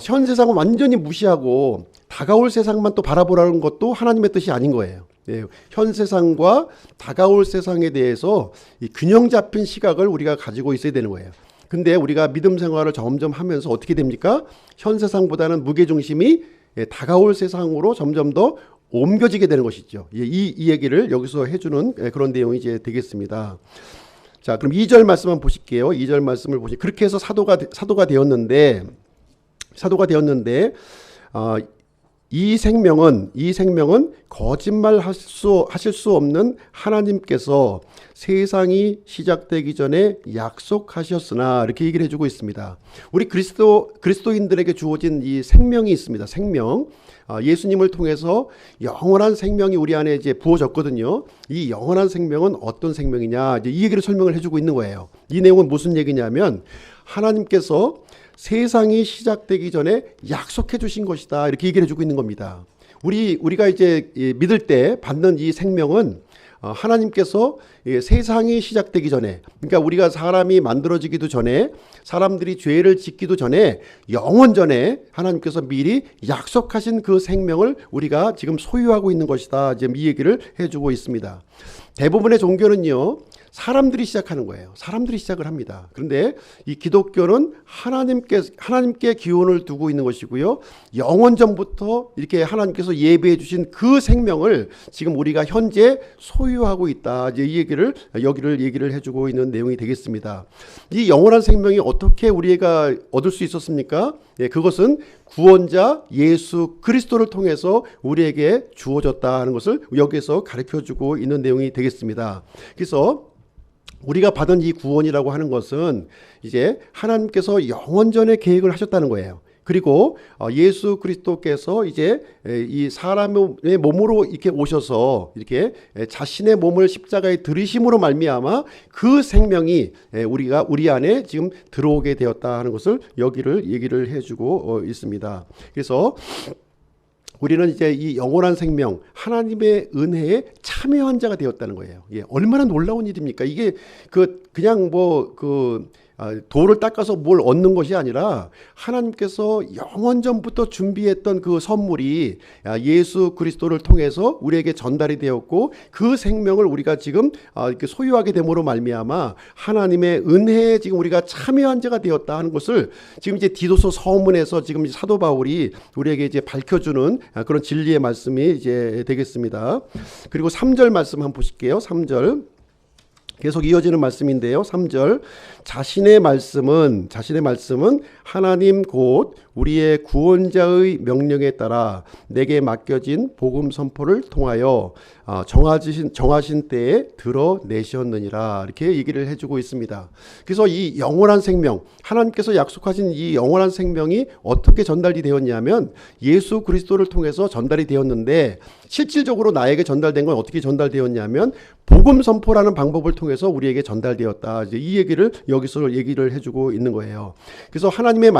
현 세상을 완전히 무시하고 다가올 세상만 또 바라보라는 것도 하나님의 뜻이 아닌 거예요. 예, 현 세상과 다가올 세상에 대해서 이 균형 잡힌 시각을 우리가 가지고 있어야 되는 거예요. 근데 우리가 믿음 생활을 점점 하면서 어떻게 됩니까? 현 세상보다는 무게중심이 다가올 세상으로 점점 더 옮겨지게 되는 것이죠. 이 얘기를 여기서 해주는 그런 내용이 이제 되겠습니다. 자, 그럼 2절 말씀 한번 보실게요. 2절 말씀을 보시. 그렇게 해서 사도가 되었는데 이 생명은 거짓말 하실 수 없는 하나님께서 세상이 시작되기 전에 약속하셨으나 이렇게 얘기를 해주고 있습니다. 우리 그리스도인들에게 주어진 이 생명이 있습니다. 생명. 예수님을 통해서 영원한 생명이 우리 안에 이제 부어졌거든요. 이 영원한 생명은 어떤 생명이냐, 이제 이 얘기를 설명을 해주고 있는 거예요. 이 내용은 무슨 얘기냐면 하나님께서 세상이 시작되기 전에 약속해 주신 것이다. 이렇게 얘기를 해주고 있는 겁니다. 우리가 이제 믿을 때 받는 이 생명은 하나님께서 세상이 시작되기 전에, 그러니까 우리가 사람이 만들어지기도 전에, 사람들이 죄를 짓기도 전에, 영원 전에 하나님께서 미리 약속하신 그 생명을 우리가 지금 소유하고 있는 것이다. 지금 이 얘기를 해주고 있습니다. 대부분의 종교는요, 사람들이 시작하는 거예요. 사람들이 시작을 합니다. 그런데 이 기독교는 하나님께 기원을 두고 있는 것이고요. 영원 전부터 이렇게 하나님께서 예배해 주신 그 생명을 지금 우리가 현재 소유하고 있다. 이제 이 얘기를 해주고 있는 내용이 되겠습니다. 이 영원한 생명이 어떻게 우리가 얻을 수 있었습니까? 예, 그것은 구원자 예수 그리스도를 통해서 우리에게 주어졌다는 것을 여기서 가르쳐주고 있는 내용이 되겠습니다. 그래서 우리가 받은 이 구원이라고 하는 것은 이제 하나님께서 영원전에 계획을 하셨다는 거예요. 그리고 예수 그리스도께서 이제 이 사람의 몸으로 이렇게 오셔서 이렇게 자신의 몸을 십자가에 들이심으로 말미암아 그 생명이 우리 안에 지금 들어오게 되었다 하는 것을 얘기를 해주고 있습니다. 그래서 우리는 이제 이 영원한 생명, 하나님의 은혜에 참여한 자가 되었다는 거예요. 예, 얼마나 놀라운 일입니까? 이게 그냥 돌을 닦아서 뭘 얻는 것이 아니라 하나님께서 영원 전부터 준비했던 그 선물이 예수 그리스도를 통해서 우리에게 전달이 되었고 그 생명을 우리가 지금 이렇게 소유하게 됨으로 말미암아 하나님의 은혜에 지금 우리가 참여한 자가 되었다 하는 것을 지금 이제 디도서 서문에서 지금 사도 바울이 우리에게 이제 밝혀주는 그런 진리의 말씀이 이제 되겠습니다. 그리고 3절 말씀 한번 보실게요. 3절. 계속 이어지는 말씀인데요. 3절. 자신의 말씀은 하나님 곧 우리의 구원자의 명령에 따라 내게 맡겨진 복음 선포를 통하여 정하신 때에 드러내셨느니라. 이렇게 얘기를 해주고 있습니다. 그래서 이 영원한 생명, 하나님께서 약속하신 이 영원한 생명이 어떻게 전달이 되었냐면 예수 그리스도를 통해서 전달이 되었는데 실질적으로 나에게 전달된 건 어떻게 전달되었냐면 복음 선포라는 방법을 통해서 우리에게 전달되었다. 이제 이 얘기를 여기서 얘기를 해주고 있는 거예요. 그래서 하나님의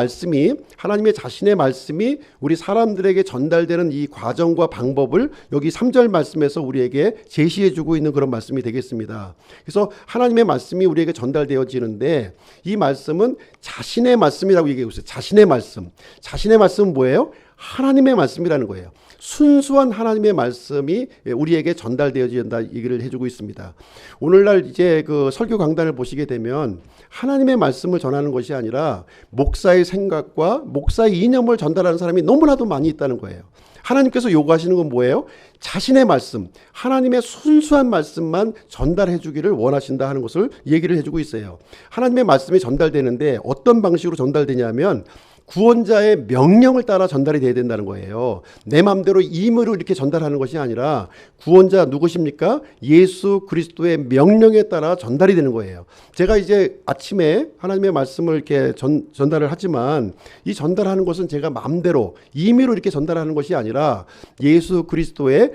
자신의 말씀이 우리 사람들에게 전달되는 이 과정과 방법을 여기 3절 말씀에서 우리에게 제시해주고 있는 그런 말씀이 되겠습니다. 그래서 하나님의 말씀이 우리에게 전달되어지는데 이 말씀은 자신의 말씀이라고 얘기하고 있어요. 자신의 말씀은 뭐예요? 하나님의 말씀이라는 거예요. 순수한 하나님의 말씀이 우리에게 전달되어진다 얘기를 해주고 있습니다. 오늘날 이제 그 설교 강단을 보시게 되면 하나님의 말씀을 전하는 것이 아니라 목사의 생각과 목사의 이념을 전달하는 사람이 너무나도 많이 있다는 거예요. 하나님께서 요구하시는 건 뭐예요? 자신의 말씀, 하나님의 순수한 말씀만 전달해 주기를 원하신다 하는 것을 얘기를 해주고 있어요. 하나님의 말씀이 전달되는데 어떤 방식으로 전달되냐면 구원자의 명령을 따라 전달이 돼야 된다는 거예요. 내 마음대로 임의로 이렇게 전달하는 것이 아니라 구원자 누구십니까? 예수 그리스도의 명령에 따라 전달이 되는 거예요. 제가 이제 아침에 하나님의 말씀을 이렇게 전달을 하지만 이 전달하는 것은 제가 마음대로 임의로 이렇게 전달하는 것이 아니라 예수 그리스도의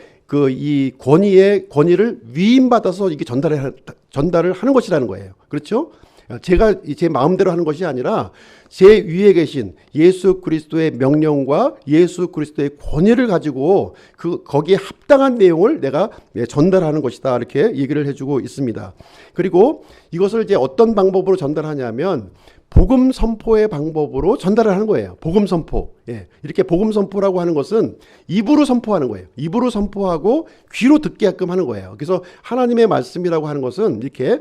이 권위를 위임받아서 이게 전달을 하는 것이라는 거예요. 그렇죠? 제가 제 마음대로 하는 것이 아니라 제 위에 계신 예수 그리스도의 명령과 예수 그리스도의 권위를 가지고 거기에 합당한 내용을 내가 전달하는 것이다. 이렇게 얘기를 해주고 있습니다. 그리고 이것을 이제 어떤 방법으로 전달하냐면 복음 선포의 방법으로 전달을 하는 거예요. 복음 선포. 이렇게 복음 선포라고 하는 것은 입으로 선포하는 거예요. 입으로 선포하고 귀로 듣게끔 하는 거예요. 그래서 하나님의 말씀이라고 하는 것은 이렇게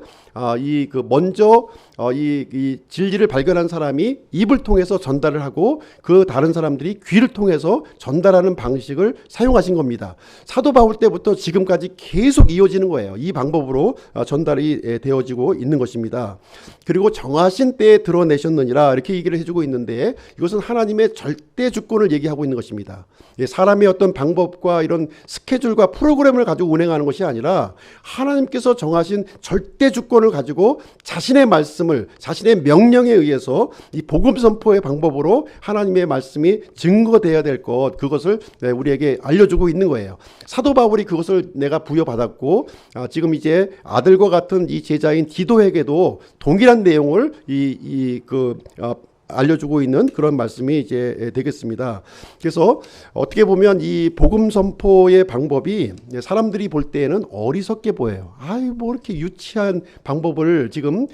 먼저 이 진리를 발견한 사람이 입을 통해서 전달을 하고 그 다른 사람들이 귀를 통해서 전달하는 방식을 사용하신 겁니다. 사도 바울 때부터 지금까지 계속 이어지는 거예요. 이 방법으로 전달이 되어지고 있는 것입니다. 그리고 정하신 때에 드러내셨느니라 이렇게 얘기를 해주고 있는데 이것은 하나님의 절대 주권을 얘기하고 있는 것입니다. 사람의 어떤 방법과 이런 스케줄과 프로그램을 가지고 운행하는 것이 아니라 하나님께서 정하신 절대 주권을 가지고 자신의 말씀을 자신의 명령에 의해서 이 복음 선포의 방법으로 하나님의 말씀이 증거되어야 될 것 그것을 우리에게 알려주고 있는 거예요. 사도 바울이 그것을 내가 부여받았고 지금 이제 아들과 같은 이 제자인 디도에게도 동일한 내용을 알려주고 있는 그런 말씀이 이제 되겠습니다. 그래서 어떻게 보면 이 복음 선포의 방법이 사람들이 볼 때에는 어리석게 보여요. 뭐 이렇게 유치한 방법을 지금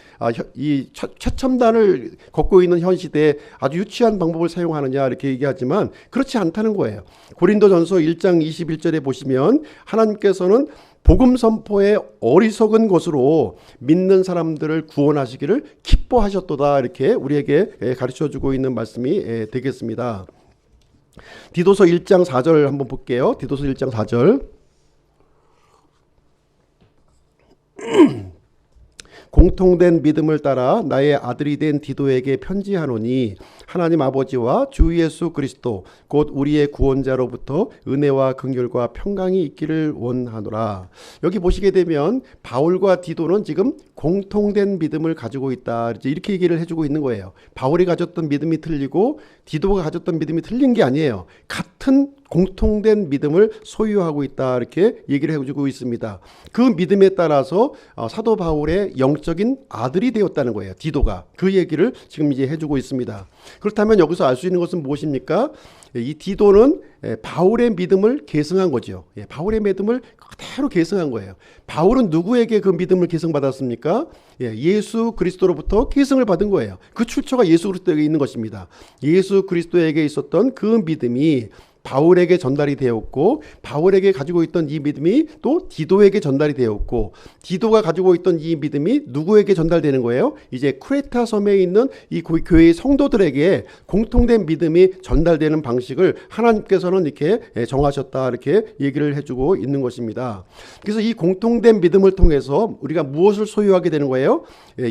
이 최첨단을 걷고 있는 현 시대에 아주 유치한 방법을 사용하느냐 이렇게 얘기하지만 그렇지 않다는 거예요. 고린도전서 1장 21절에 보시면 하나님께서는 복음 선포의 어리석은 것으로 믿는 사람들을 구원하시기를 기뻐하셨도다 이렇게 우리에게 가르쳐주고 있는 말씀이 되겠습니다. 디도서 1장 4절 한번 볼게요. 디도서 1장 4절 공통된 믿음을 따라 나의 아들이 된 디도에게 편지하노니 하나님 아버지와 주 예수 그리스도 곧 우리의 구원자로부터 은혜와 긍휼과 평강이 있기를 원하노라. 여기 보시게 되면 바울과 디도는 지금 공통된 믿음을 가지고 있다 이렇게 얘기를 해주고 있는 거예요. 바울이 가졌던 믿음이 틀리고 디도가 가졌던 믿음이 틀린 게 아니에요. 같은 공통된 믿음을 소유하고 있다 이렇게 얘기를 해주고 있습니다. 그 믿음에 따라서 사도 바울의 영적인 아들이 되었다는 거예요. 디도가 그 얘기를 지금 이제 해주고 있습니다. 그렇다면 여기서 알 수 있는 것은 무엇입니까? 이 디도는 바울의 믿음을 계승한 거죠. 바울의 믿음을 그대로 계승한 거예요. 바울은 누구에게 그 믿음을 계승받았습니까? 예수 그리스도로부터 계승을 받은 거예요. 그 출처가 예수 그리스도에게 있는 것입니다. 예수 그리스도에게 있었던 그 믿음이 바울에게 전달이 되었고 바울에게 가지고 있던 이 믿음이 또 디도에게 전달이 되었고 디도가 가지고 있던 이 믿음이 누구에게 전달되는 거예요? 이제 크레타 섬에 있는 이 교회의 성도들에게 공통된 믿음이 전달되는 방식을 하나님께서는 이렇게 정하셨다 이렇게 얘기를 해주고 있는 것입니다. 그래서 이 공통된 믿음을 통해서 우리가 무엇을 소유하게 되는 거예요?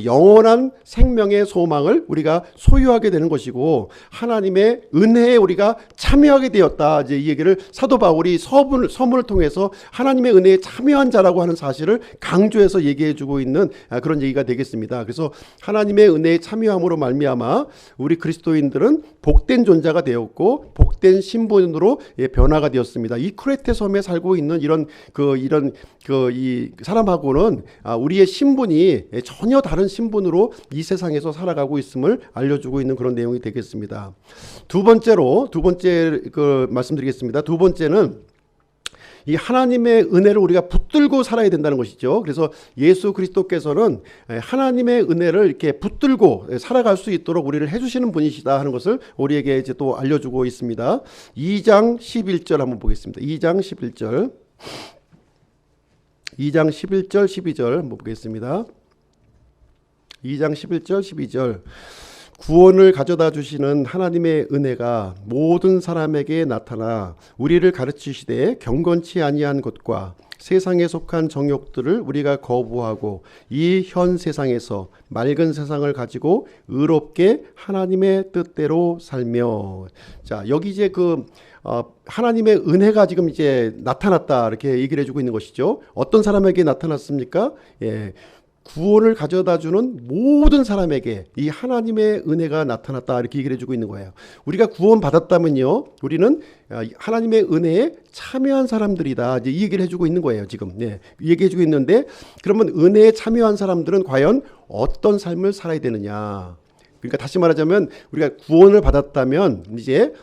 영원한 생명의 소망을 우리가 소유하게 되는 것이고 하나님의 은혜에 우리가 참여하게 되었다. 이제 이 얘기를 사도 바울이 서문을 통해서 하나님의 은혜에 참여한 자라고 하는 사실을 강조해서 얘기해주고 있는 그런 얘기가 되겠습니다. 그래서 하나님의 은혜에 참여함으로 말미암아 우리 그리스도인들은 복된 존재가 되었고 복된 신분으로 변화가 되었습니다. 이 크레테 섬에 살고 있는 이런 이 사람하고는 우리의 신분이 전혀 다른 신분으로 이 세상에서 살아가고 있음을 알려주고 있는 그런 내용이 되겠습니다. 두 번째 말씀드리겠습니다. 두 번째는 이 하나님의 은혜를 우리가 붙들고 살아야 된다는 것이죠. 그래서 예수 그리스도께서는 하나님의 은혜를 이렇게 붙들고 살아갈 수 있도록 우리를 해주시는 분이시다 하는 것을 우리에게 이제 또 알려주고 있습니다. 2장 11절 한번 보겠습니다. 2장 11절 12절 한번 보겠습니다. 2장 11절 12절 구원을 가져다 주시는 하나님의 은혜가 모든 사람에게 나타나 우리를 가르치시되 경건치 아니한 것과 세상에 속한 정욕들을 우리가 거부하고 이 현 세상에서 맑은 세상을 가지고 의롭게 하나님의 뜻대로 살며. 자, 여기 이제 하나님의 은혜가 지금 이제 나타났다 이렇게 얘기를 해주고 있는 것이죠. 어떤 사람에게 나타났습니까? 예. 구원을 가져다 주는 모든 사람에게 이 하나님의 은혜가 나타났다 이렇게 얘기를 해주고 있는 거예요. 우리가 구원 받았다면요, 우리는 하나님의 은혜에 참여한 사람들이다 이제 이 얘기를 해주고 있는 거예요. 지금 얘기해주고 있는데, 그러면 은혜에 참여한 사람들은 과연 어떤 삶을 살아야 되느냐? 그러니까 다시 말하자면 우리가 구원을 받았다면 이제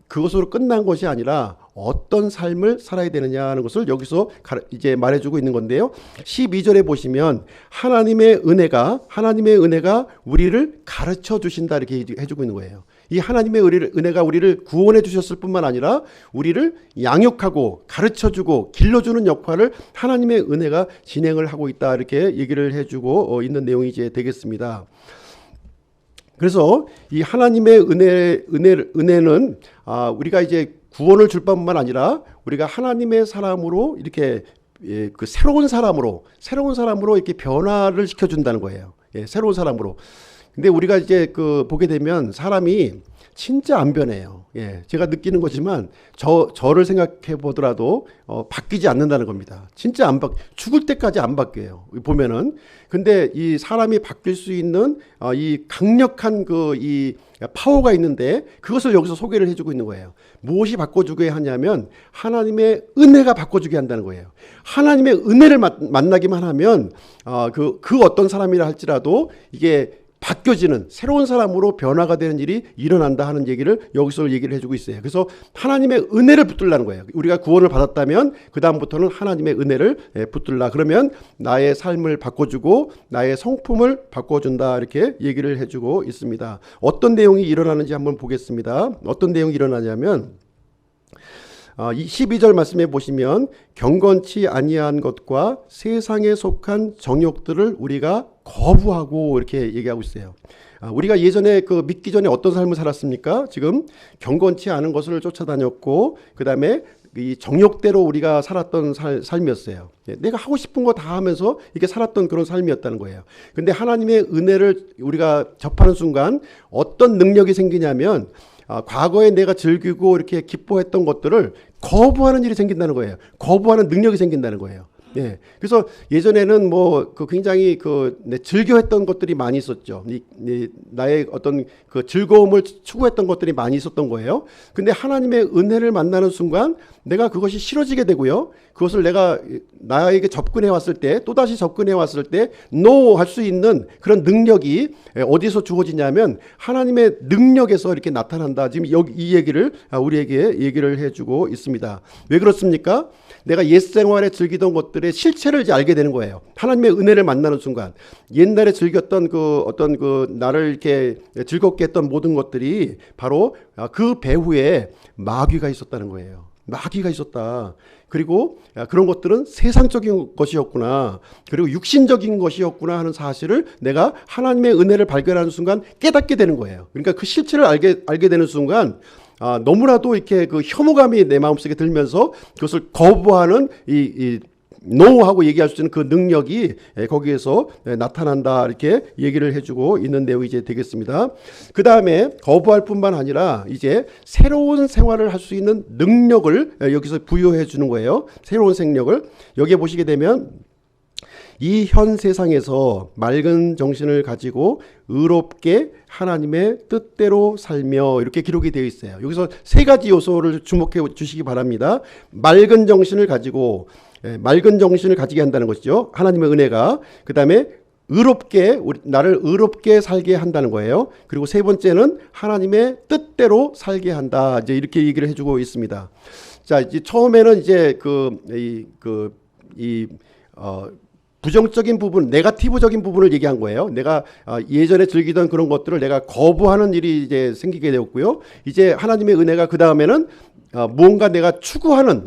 그것으로 끝난 것이 아니라 어떤 삶을 살아야 되느냐는 것을 여기서 이제 말해주고 있는 건데요. 12절에 보시면 하나님의 은혜가 우리를 가르쳐 주신다 이렇게 해주고 있는 거예요. 이 하나님의 은혜가 우리를 구원해 주셨을 뿐만 아니라 우리를 양육하고 가르쳐주고 길러주는 역할을 하나님의 은혜가 진행을 하고 있다 이렇게 얘기를 해주고 있는 내용이 이제 되겠습니다. 그래서 이 하나님의 은혜는 우리가 이제 구원을 줄 뿐만 아니라 우리가 하나님의 사람으로 이렇게 그 새로운 사람으로 이렇게 변화를 시켜준다는 거예요. 새로운 사람으로. 근데 우리가 이제 보게 되면 사람이 진짜 안 변해요. 제가 느끼는 거지만 저를 생각해 보더라도 바뀌지 않는다는 겁니다. 진짜 죽을 때까지 안 바뀌어요. 보면은. 근데 이 사람이 바뀔 수 있는 이 강력한 이 파워가 있는데 그것을 여기서 소개를 해주고 있는 거예요. 무엇이 바꿔주게 하냐면 하나님의 은혜가 바꿔주게 한다는 거예요. 하나님의 은혜를 만나기만 하면 그 어떤 사람이라 할지라도 이게 바뀌어지는 새로운 사람으로 변화가 되는 일이 일어난다 하는 얘기를 여기서 얘기를 해주고 있어요. 그래서 하나님의 은혜를 붙들라는 거예요. 우리가 구원을 받았다면 그 다음부터는 하나님의 은혜를 붙들라. 그러면 나의 삶을 바꿔주고 나의 성품을 바꿔준다 이렇게 얘기를 해주고 있습니다. 어떤 내용이 일어나는지 한번 보겠습니다. 어떤 내용이 일어나냐면 12절 말씀에 보시면 경건치 아니한 것과 세상에 속한 정욕들을 우리가 거부하고 이렇게 얘기하고 있어요. 우리가 예전에 믿기 전에 어떤 삶을 살았습니까? 지금 경건치 않은 것을 쫓아다녔고 그 다음에 이 정욕대로 우리가 살았던 삶이었어요. 내가 하고 싶은 거 다 하면서 이렇게 살았던 그런 삶이었다는 거예요. 근데 하나님의 은혜를 우리가 접하는 순간 어떤 능력이 생기냐면 과거에 내가 즐기고 이렇게 기뻐했던 것들을 거부하는 일이 생긴다는 거예요. 거부하는 능력이 생긴다는 거예요. 그래서 예전에는 굉장히 즐겨했던 것들이 많이 있었죠. 나의 어떤 즐거움을 추구했던 것들이 많이 있었던 거예요. 근데 하나님의 은혜를 만나는 순간 내가 그것이 싫어지게 되고요. 그것을 내가 나에게 접근해 왔을 때, 또다시 접근해 왔을 때 no 할 수 있는 그런 능력이 어디서 주어지냐면 하나님의 능력에서 이렇게 나타난다. 지금 여기 이 얘기를 우리에게 얘기를 해주고 있습니다. 왜 그렇습니까? 내가 옛 생활에 즐기던 것들의 실체를 이제 알게 되는 거예요. 하나님의 은혜를 만나는 순간 옛날에 즐겼던 나를 이렇게 즐겁게 했던 모든 것들이 바로 그 배후에 마귀가 있었다는 거예요. 마귀가 있었다. 그리고 그런 것들은 세상적인 것이었구나. 그리고 육신적인 것이었구나 하는 사실을 내가 하나님의 은혜를 발견하는 순간 깨닫게 되는 거예요. 그러니까 그 실체를 알게 되는 순간 너무나도 이렇게 혐오감이 내 마음속에 들면서 그것을 거부하는 노하고 얘기할 수 있는 그 능력이 거기에서 나타난다 이렇게 얘기를 해주고 있는 내용이 이제 되겠습니다. 그 다음에 거부할 뿐만 아니라 이제 새로운 생활을 할 수 있는 능력을 여기서 부여해 주는 거예요. 새로운 생력을 여기에 보시게 되면 이 현 세상에서 맑은 정신을 가지고 의롭게 하나님의 뜻대로 살며 이렇게 기록이 되어 있어요. 여기서 세 가지 요소를 주목해 주시기 바랍니다. 맑은 정신을 가지고 맑은 정신을 가지게 한다는 것이죠. 하나님의 은혜가. 그 다음에 나를 의롭게 살게 한다는 거예요. 그리고 세 번째는 하나님의 뜻대로 살게 한다. 이제 이렇게 얘기를 해주고 있습니다. 자, 이제 처음에는 이제 부정적인 부분, 네거티브적인 부분을 얘기한 거예요. 내가 예전에 즐기던 그런 것들을 내가 거부하는 일이 이제 생기게 되었고요. 이제 하나님의 은혜가 그 다음에는 무언가 내가 추구하는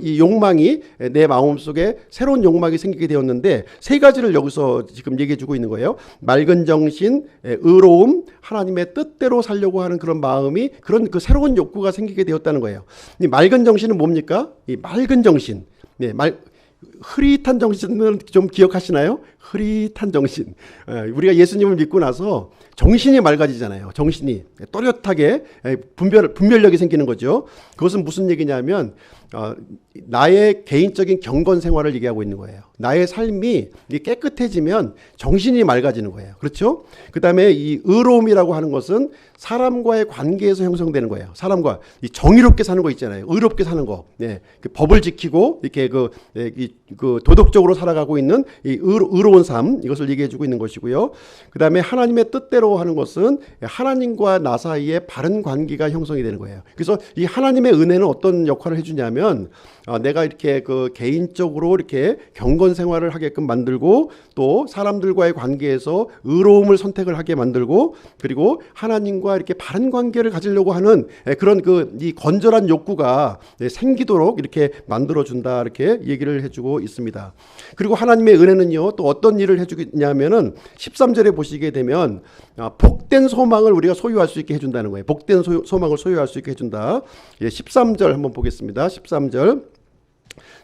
이 욕망이 내 마음속에 새로운 욕망이 생기게 되었는데 세 가지를 여기서 지금 얘기해 주고 있는 거예요. 맑은 정신, 의로움, 하나님의 뜻대로 살려고 하는 그런 마음이 그런 새로운 욕구가 생기게 되었다는 거예요. 이 맑은 정신은 뭡니까? 이 맑은 정신. 네, 흐릿한 정신은 좀 기억하시나요? 흐릿한 정신. 우리가 예수님을 믿고 나서 정신이 맑아지잖아요. 정신이 또렷하게 분별력이 생기는 거죠. 그것은 무슨 얘기냐면 나의 개인적인 경건 생활을 얘기하고 있는 거예요. 나의 삶이 깨끗해지면 정신이 맑아지는 거예요. 그렇죠? 그 다음에 이 의로움이라고 하는 것은 사람과의 관계에서 형성되는 거예요. 사람과 이 정의롭게 사는 거 있잖아요. 의롭게 사는 거. 네. 그 법을 지키고 이렇게 그 도덕적으로 살아가고 있는 이 의로운 삶, 이것을 얘기해주고 있는 것이고요. 그 다음에 하나님의 뜻대로 하는 것은 하나님과 나 사이에 바른 관계가 형성이 되는 거예요. 그래서 이 하나님의 은혜는 어떤 역할을 해주냐면 내가 이렇게 그 개인적으로 이렇게 경건 생활을 하게끔 만들고 또 사람들과의 관계에서 의로움을 선택을 하게 만들고 그리고 하나님과 이렇게 바른 관계를 가지려고 하는 그런 이 건전한 욕구가 생기도록 이렇게 만들어준다, 이렇게 얘기를 해주고 있습니다. 그리고 하나님의 은혜는요, 또 어떤 일을 해주냐면은 13절에 보시게 되면 복된 소망을 우리가 소유할 수 있게 해준다는 거예요. 복된 소망을 소유할 수 있게 해준다. 13절 한번 보겠습니다. 13절.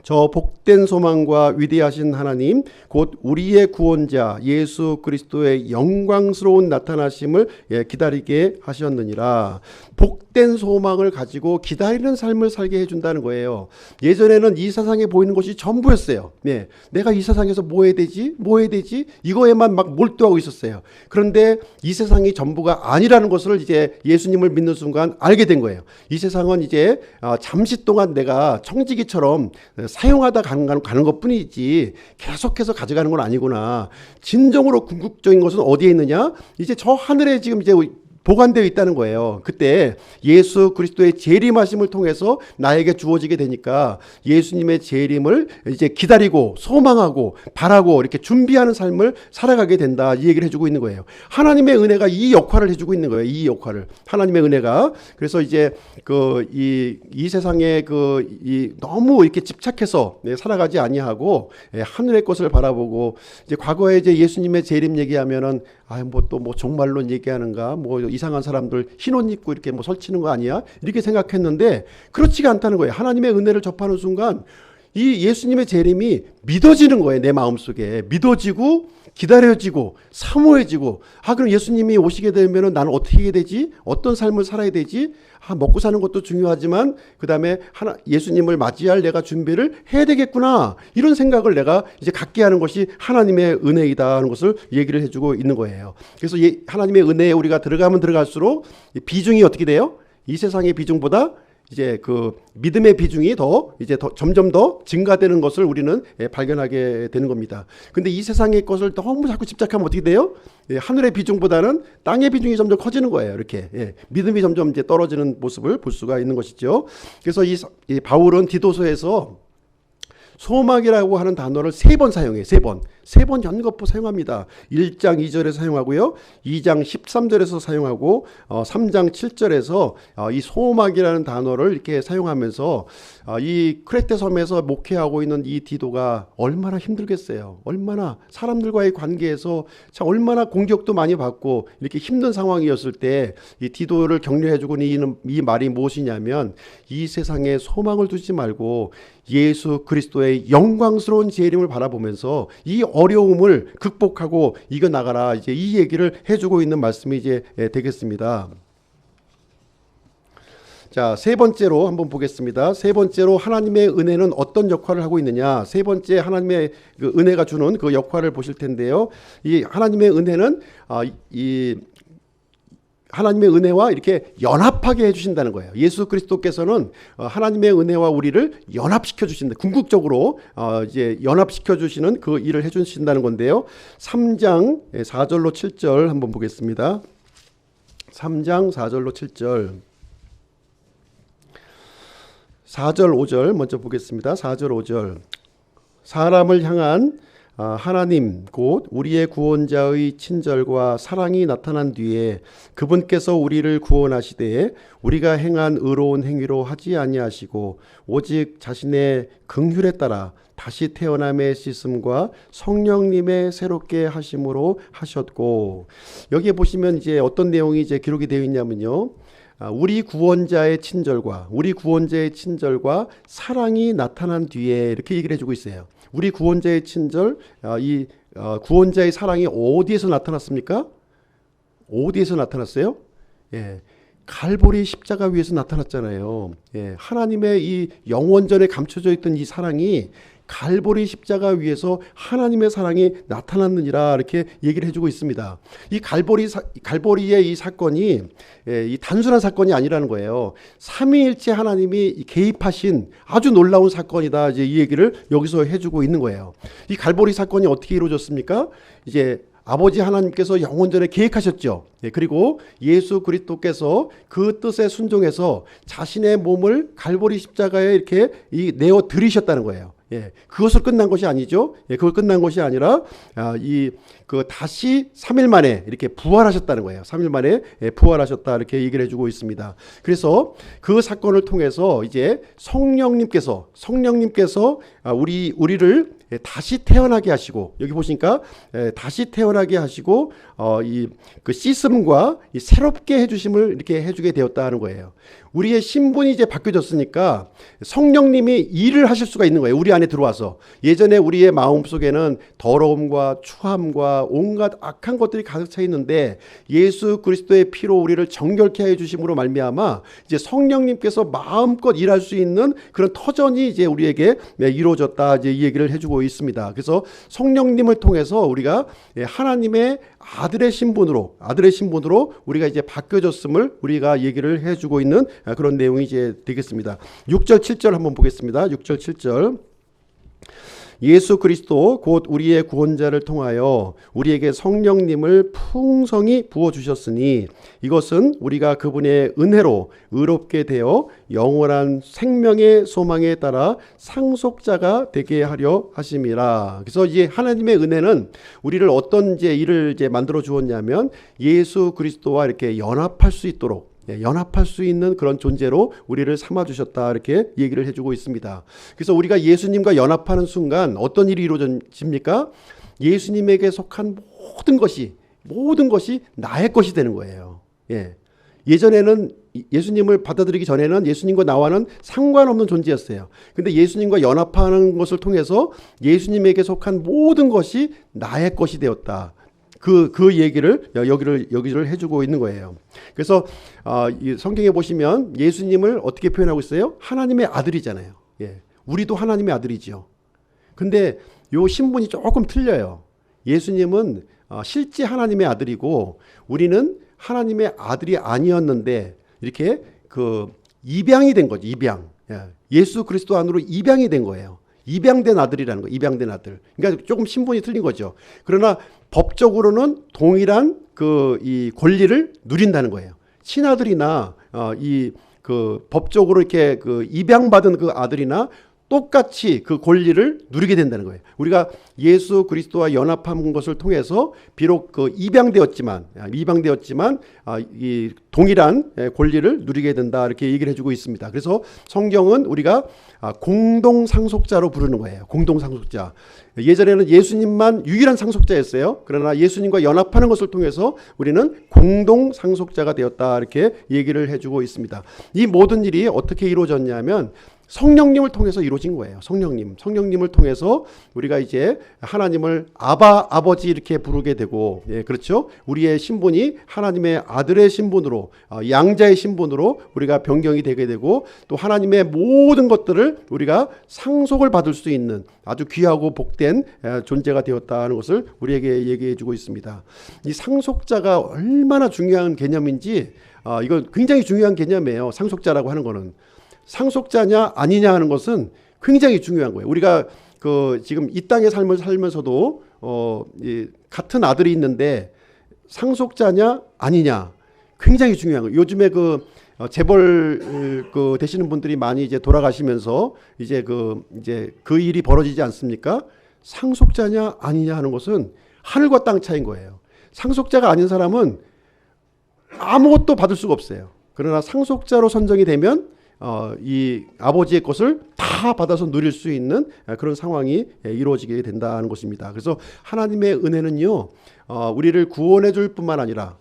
저 복된 소망과 위대하신 하나님 곧 우리의 구원자 예수 그리스도의 영광스러운 나타나심을 기다리게 하셨느니라. 복된 소망을 가지고 기다리는 삶을 살게 해준다는 거예요. 예전에는 이 세상에 보이는 것이 전부였어요. 네, 내가 이 세상에서 뭐 해야 되지? 뭐 해야 되지? 이거에만 막 몰두하고 있었어요. 그런데 이 세상이 전부가 아니라는 것을 이제 예수님을 믿는 순간 알게 된 거예요. 이 세상은 이제 잠시 동안 내가 청지기처럼 사용하다 가는 것뿐이지 계속해서 가져가는 건 아니구나. 진정으로 궁극적인 것은 어디에 있느냐? 이제 저 하늘에 지금 이제 보관되어 있다는 거예요. 그때 예수 그리스도의 재림하심을 통해서 나에게 주어지게 되니까 예수님의 재림을 이제 기다리고 소망하고 바라고 이렇게 준비하는 삶을 살아가게 된다, 이 얘기를 해주고 있는 거예요. 하나님의 은혜가 이 역할을 해주고 있는 거예요. 이 역할을 하나님의 은혜가. 그래서 이제 이 세상에 너무 이렇게 집착해서 살아가지 아니하고 하늘의 것을 바라보고 이제 과거에 이제 예수님의 재림 얘기하면은 뭐 종말론 얘기하는가, 뭐 이상한 사람들 흰옷 입고 이렇게 뭐 설치는 거 아니야? 이렇게 생각했는데 그렇지가 않다는 거예요. 하나님의 은혜를 접하는 순간 이 예수님의 재림이 믿어지는 거예요. 내 마음속에 믿어지고 기다려지고 사모해지고, 그럼 예수님이 오시게 되면 나는 어떻게 해야 되지? 어떤 삶을 살아야 되지? 먹고 사는 것도 중요하지만 그 다음에 예수님을 맞이할 내가 준비를 해야 되겠구나, 이런 생각을 내가 이제 갖게 하는 것이 하나님의 은혜이다 하는 것을 얘기를 해주고 있는 거예요. 그래서 하나님의 은혜에 우리가 들어가면 들어갈수록 비중이 어떻게 돼요? 이 세상의 비중보다 이제 믿음의 비중이 점점 더 증가되는 것을 우리는 발견하게 되는 겁니다. 근데 이 세상의 것을 너무 자꾸 집착하면 어떻게 돼요? 하늘의 비중보다는 땅의 비중이 점점 커지는 거예요. 이렇게 믿음이 점점 이제 떨어지는 모습을 볼 수가 있는 것이죠. 그래서 이 바울은 디도서에서 소망이라고 하는 단어를 3번 사용해요. 3번 연거푸 사용합니다. 1장 2절에 사용하고요, 2장 13절에서 사용하고 3장 7절에서 이 소망이라는 단어를 이렇게 사용하면서 이 크레테 섬에서 목회하고 있는 이 디도가 얼마나 힘들겠어요. 얼마나 사람들과의 관계에서 참 얼마나 공격도 많이 받고 이렇게 힘든 상황이었을 때 이 디도를 격려해주고 있는 이 말이 무엇이냐면, 이 세상에 소망을 두지 말고 예수 그리스도의 영광스러운 재림을 바라보면서 이 어려움을 극복하고 이겨나가라, 이제 이 얘기를 해주고 있는 말씀이 이제 되겠습니다. 자, 세 번째로 한번 보겠습니다. 세 번째로 하나님의 은혜는 어떤 역할을 하고 있느냐. 세 번째 하나님의 은혜가 주는 그 역할을 보실 텐데요. 이 하나님의 은혜는 하나님의 은혜와 이렇게 연합하게 해주신다는 거예요. 예수 그리스도께서는 하나님의 은혜와 우리를 연합시켜 주신다. 궁극적으로 이제 연합시켜 주시는 그 일을 해주신다는 건데요. 3장 4절로 7절 한번 보겠습니다. 3장 4절로 7절. 4절 5절 먼저 보겠습니다. 4절 5절. 사람을 향한 하나님 곧 우리의 구원자의 친절과 사랑이 나타난 뒤에 그분께서 우리를 구원하시되 우리가 행한 의로운 행위로 하지 아니하시고 오직 자신의 긍휼에 따라 다시 태어남의 씻음과 성령님의 새롭게 하심으로 하셨고, 여기에 보시면 이제 어떤 내용이 이제 기록이 되어 있냐면요. 우리 구원자의 친절과 사랑이 나타난 뒤에 이렇게 얘기를 해주고 있어요. 우리 구원자의 친절, 구원자의 사랑이 어디에서 나타났습니까? 어디에서 나타났어요? 예, 갈보리 십자가 위에서 나타났잖아요. 예, 하나님의 이 영원전에 감춰져 있던 이 사랑이 갈보리 십자가 위에서 하나님의 사랑이 나타났느니라 이렇게 얘기를 해주고 있습니다. 이 갈보리의 이 사건이 이 단순한 사건이 아니라는 거예요. 삼위일체 하나님이 개입하신 아주 놀라운 사건이다. 이제 이 얘기를 여기서 해주고 있는 거예요. 이 갈보리 사건이 어떻게 이루어졌습니까? 이제 아버지 하나님께서 영원전에 계획하셨죠. 그리고 예수 그리스도께서 그 뜻에 순종해서 자신의 몸을 갈보리 십자가에 이렇게 내어 드리셨다는 거예요. 그것을 끝난 것이 아니죠. 그걸 끝난 것이 아니라 다시 3일 만에 이렇게 부활하셨다는 거예요. 3일 만에 부활하셨다 이렇게 얘기를 해주고 있습니다. 그래서 그 사건을 통해서 이제 성령님께서 우리를 다시 태어나게 하시고, 여기 보시니까 다시 태어나게 하시고 그 씻음과 새롭게 해주심을 이렇게 해주게 되었다는 거예요. 우리의 신분이 이제 바뀌어졌으니까 성령님이 일을 하실 수가 있는 거예요. 우리 안에 들어와서. 예전에 우리의 마음속에는 더러움과 추함과 온갖 악한 것들이 가득 차 있는데 예수 그리스도의 피로 우리를 정결케 해 주심으로 말미암아 이제 성령님께서 마음껏 일할 수 있는 그런 터전이 이제 우리에게 이루어졌다, 이제 이 얘기를 해주고 있습니다. 그래서 성령님을 통해서 우리가 하나님의 아들의 신분으로 우리가 이제 바뀌어졌음을 우리가 얘기를 해주고 있는 그런 내용이 이제 되겠습니다. 6절 7절 한번 보겠습니다. 6절 7절. 예수 그리스도 곧 우리의 구원자를 통하여 우리에게 성령님을 풍성히 부어주셨으니 이것은 우리가 그분의 은혜로 의롭게 되어 영원한 생명의 소망에 따라 상속자가 되게 하려 하심이라. 그래서 이제 하나님의 은혜는 우리를 어떤 이제 일을 이제 만들어 주었냐면 예수 그리스도와 이렇게 연합할 수 있도록, 연합할 수 있는 그런 존재로 우리를 삼아주셨다 이렇게 얘기를 해주고 있습니다. 그래서 우리가 예수님과 연합하는 순간 어떤 일이 이루어집니까? 예수님에게 속한 모든 것이 나의 것이 되는 거예요. 예전에는 예수님을 받아들이기 전에는 예수님과 나와는 상관없는 존재였어요. 근데 예수님과 연합하는 것을 통해서 예수님에게 속한 모든 것이 나의 것이 되었다. 그 얘기를 여기를 해주고 있는 거예요. 그래서 이 성경에 보시면 예수님을 어떻게 표현하고 있어요? 하나님의 아들이잖아요. 우리도 하나님의 아들이죠. 근데 요 신분이 조금 틀려요. 예수님은 실제 하나님의 아들이고 우리는 하나님의 아들이 아니었는데 이렇게 입양이 된 거죠. 입양. 예수 그리스도 안으로 입양이 된 거예요. 입양된 아들이라는 거예요. 입양된 아들. 그러니까 조금 신분이 틀린 거죠. 그러나 법적으로는 동일한 이 권리를 누린다는 거예요. 친아들이나 법적으로 이렇게 입양받은 그 아들이나 똑같이 그 권리를 누리게 된다는 거예요. 우리가 예수 그리스도와 연합한 것을 통해서 비록 입양되었지만 이 동일한 권리를 누리게 된다 이렇게 얘기를 해주고 있습니다. 그래서 성경은 우리가 공동 상속자로 부르는 거예요. 공동 상속자. 예전에는 예수님만 유일한 상속자였어요. 그러나 예수님과 연합하는 것을 통해서 우리는 공동 상속자가 되었다 이렇게 얘기를 해주고 있습니다. 이 모든 일이 어떻게 이루어졌냐면 성령님을 통해서 이루어진 거예요. 성령님을 통해서 우리가 이제 하나님을 아버지 이렇게 부르게 되고, 그렇죠? 우리의 신분이 하나님의 아들의 신분으로, 양자의 신분으로 우리가 변경이 되게 되고, 또 하나님의 모든 것들을 우리가 상속을 받을 수 있는 아주 귀하고 복된 존재가 되었다는 것을 우리에게 얘기해 주고 있습니다. 이 상속자가 얼마나 중요한 개념인지, 이거 굉장히 중요한 개념이에요. 상속자라고 하는 거는. 상속자냐 아니냐 하는 것은 굉장히 중요한 거예요. 우리가 지금 이 땅의 삶을 살면서도 같은 아들이 있는데 상속자냐 아니냐 굉장히 중요한 거예요. 요즘에 재벌 되시는 분들이 많이 이제 돌아가시면서 이제 그 일이 벌어지지 않습니까? 상속자냐 아니냐 하는 것은 하늘과 땅 차이인 거예요. 상속자가 아닌 사람은 아무것도 받을 수가 없어요. 그러나 상속자로 선정이 되면 이 아버지의 것을 다 받아서 누릴 수 있는 그런 상황이 이루어지게 된다는 것입니다. 그래서 하나님의 은혜는요, 우리를 구원해 줄 뿐만 아니라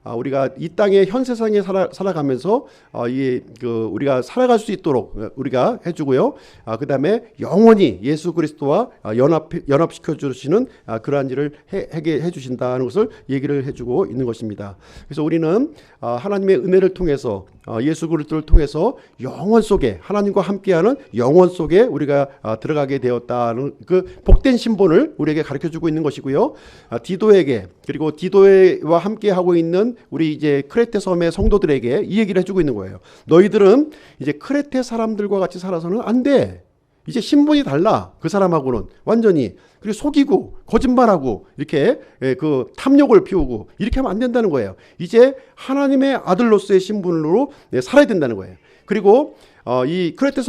우리가 이 땅의 현 세상에 살아가면서 우리가 살아갈 수 있도록 우리가 해주고요. 그다음에 영원히 예수 그리스도와 연합시켜 주시는 그러한 일을 해 주신다는 것을 얘기를 해주고 있는 것입니다. 그래서 우리는 하나님의 은혜를 통해서 예수 그리스도를 통해서 영원 속에 하나님과 함께하는 영원 속에 우리가 들어가게 되었다는 그 복된 신분을 우리에게 가르쳐주고 있는 것이고요. 디도에게 그리고 디도와 함께하고 있는 우리 이제 크레테 섬의 성도들에게 이 얘기를 해주고 있는 거예요. 너희들은 이제 크레테 사람들과 같이 살아서는 안 돼. 이제 신분이 달라. 그 사람하고는 완전히. 그리고 속이고 거짓말하고 이렇게 그 탐욕을 피우고 이렇게 하면 안 된다는 거예요. 이제 하나님의 아들로서의 신분으로 살아야 된다는 거예요. 그리고 이 크레테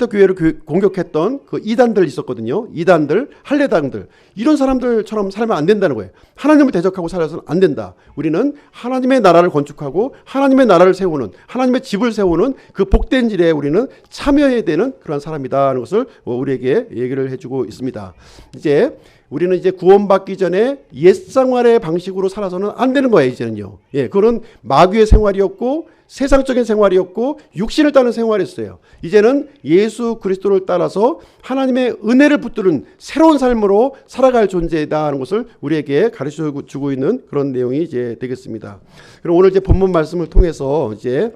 교회를 공격했던 그 이단들 있었거든요. 이단들, 할례당들 이런 사람들처럼 살면 안 된다는 거예요. 하나님을 대적하고 살아서는 안 된다. 우리는 하나님의 나라를 건축하고 하나님의 나라를 세우는 하나님의 집을 세우는 그 복된 일에 우리는 참여해야 되는 그런 사람이다라는 것을 우리에게 얘기를 해주고 있습니다. 이제 우리는 이제 구원받기 전에 옛생활의 방식으로 살아서는 안 되는 거예요. 이제는요. 그런 마귀의 생활이었고 세상적인 생활이었고 육신을 따르는 생활이었어요. 이제는 예수 그리스도를 따라서 하나님의 은혜를 붙드는 새로운 삶으로 살아갈 존재다는 것을 우리에게 가르쳐주고 있는 그런 내용이 이제 되겠습니다. 그럼 오늘 이제 본문 말씀을 통해서 이제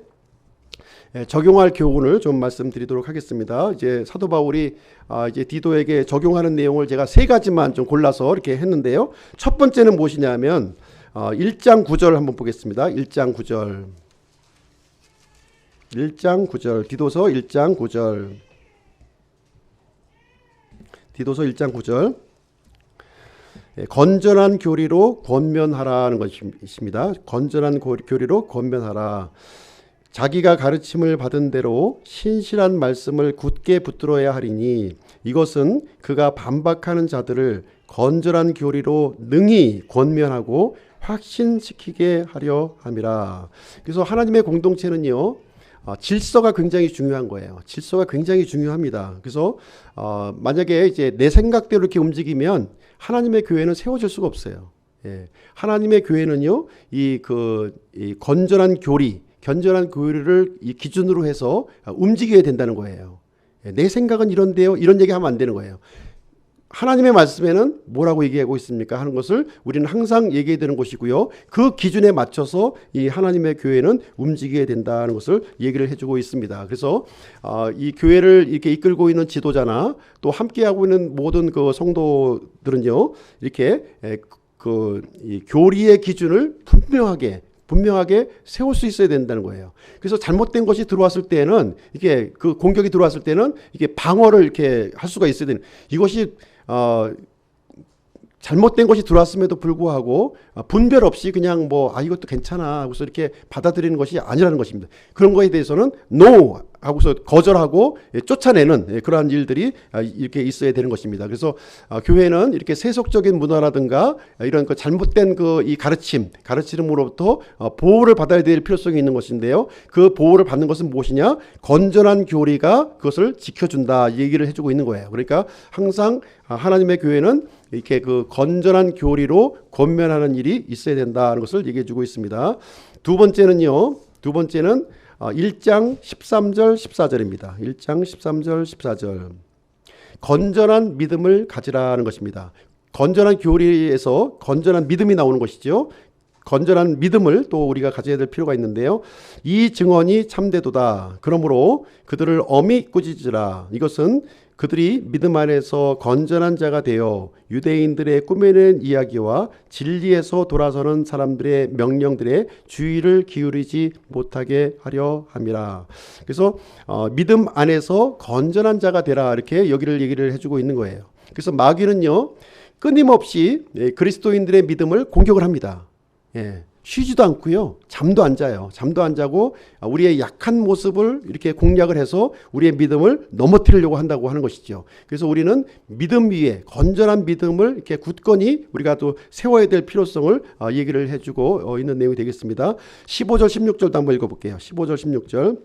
적용할 교훈을 좀 말씀드리도록 하겠습니다. 이제 사도 바울이 이제 디도에게 적용하는 내용을 제가 세 가지만 좀 골라서 이렇게 했는데요. 첫 번째는 무엇이냐면 1장 9절 한번 보겠습니다. 1장 9절. 디도서 1장 9절. 디도서 1장 9절. 건전한 교리로 권면하라는 것입니다. 건전한 교리로 권면하라. 자기가 가르침을 받은 대로 신실한 말씀을 굳게 붙들어야 하리니 이것은 그가 반박하는 자들을 건전한 교리로 능히 권면하고 확신시키게 하려 함이라. 그래서 하나님의 공동체는요, 질서가 굉장히 중요한 거예요. 질서가 굉장히 중요합니다. 그래서 만약에 이제 내 생각대로 이렇게 움직이면 하나님의 교회는 세워질 수가 없어요. 하나님의 교회는요, 이 건전한 교리를 이 기준으로 해서 움직여야 된다는 거예요. 내 생각은 이런데요, 이런 얘기하면 안 되는 거예요. 하나님의 말씀에는 뭐라고 얘기하고 있습니까 하는 것을 우리는 항상 얘기해야 되는 것이고요. 그 기준에 맞춰서 이 하나님의 교회는 움직여야 된다는 것을 얘기를 해주고 있습니다. 그래서 이 교회를 이렇게 이끌고 있는 지도자나 또 함께하고 있는 모든 그 성도들은요, 이렇게 이 교리의 기준을 분명하게 세울 수 있어야 된다는 거예요. 그래서 잘못된 것이 들어왔을 때는 이게 그 공격이 들어왔을 때는 이게 방어를 이렇게 할 수가 있어야 되는, 이것이 잘못된 것이 들어왔음에도 불구하고 분별 없이 그냥 이것도 괜찮아 하고서 이렇게 받아들이는 것이 아니라는 것입니다. 그런 거에 대해서는 no 하고서 거절하고 쫓아내는 그러한 일들이 이렇게 있어야 되는 것입니다. 그래서 교회는 이렇게 세속적인 문화라든가 이런 그 잘못된 이 가르침으로부터 보호를 받아야 될 필요성이 있는 것인데요. 그 보호를 받는 것은 무엇이냐? 건전한 교리가 그것을 지켜준다 얘기를 해주고 있는 거예요. 그러니까 항상 하나님의 교회는 이렇게 그 건전한 교리로 권면하는 일이 있어야 된다는 것을 얘기해주고 있습니다. 두 번째는 1장 13절 14절입니다. 1장 13절 14절. 건전한 믿음을 가지라는 것입니다. 건전한 교리에서 건전한 믿음이 나오는 것이죠. 건전한 믿음을 또 우리가 가져야 될 필요가 있는데요. 이 증언이 참되도다. 그러므로 그들을 엄히 꾸짖으라. 이것은 그들이 믿음 안에서 건전한 자가 되어 유대인들의 꾸며낸 이야기와 진리에서 돌아서는 사람들의 명령들에 주의를 기울이지 못하게 하려 함이라. 그래서 믿음 안에서 건전한 자가 되라, 이렇게 얘기를 해주고 있는 거예요. 그래서 마귀는요, 끊임없이 그리스도인들의 믿음을 공격을 합니다. 쉬지도 않고요, 잠도 안 자요. 잠도 안 자고 우리의 약한 모습을 이렇게 공략을 해서 우리의 믿음을 넘어뜨리려고 한다고 하는 것이죠. 그래서 우리는 믿음 위에 건전한 믿음을 이렇게 굳건히 우리가 또 세워야 될 필요성을 얘기를 해주고 있는 내용이 되겠습니다. 15절 16절도 한번 읽어볼게요. 15절 16절.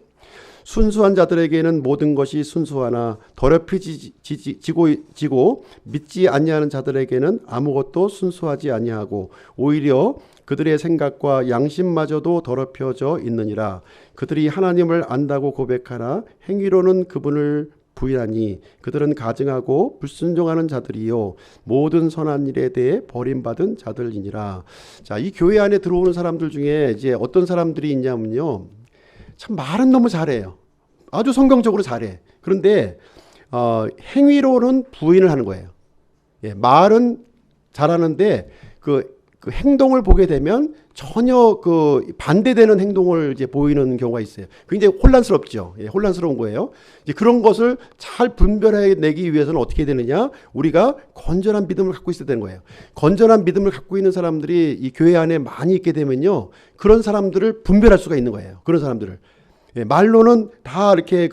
순수한 자들에게는 모든 것이 순수하나 더럽히 지고 믿지 아니하는 자들에게는 아무것도 순수하지 아니하고 오히려 그들의 생각과 양심마저도 더럽혀져 있느니라. 그들이 하나님을 안다고 고백하나 행위로는 그분을 부인하니 그들은 가증하고 불순종하는 자들이요 모든 선한 일에 대해 버림받은 자들이니라. 자, 이 교회 안에 들어오는 사람들 중에 이제 어떤 사람들이 있냐면요, 참 말은 너무 잘해요. 아주 성경적으로 잘해. 그런데 행위로는 부인을 하는 거예요. 예, 말은 잘하는데 그 행동을 보게 되면 전혀 그 반대되는 행동을 이제 보이는 경우가 있어요. 굉장히 혼란스럽죠. 예, 혼란스러운 거예요. 이제 그런 것을 잘 분별해내기 위해서는 어떻게 되느냐? 우리가 건전한 믿음을 갖고 있어야 되는 거예요. 건전한 믿음을 갖고 있는 사람들이 이 교회 안에 많이 있게 되면요, 그런 사람들을 분별할 수가 있는 거예요. 그런 사람들을. 예, 말로는 다 이렇게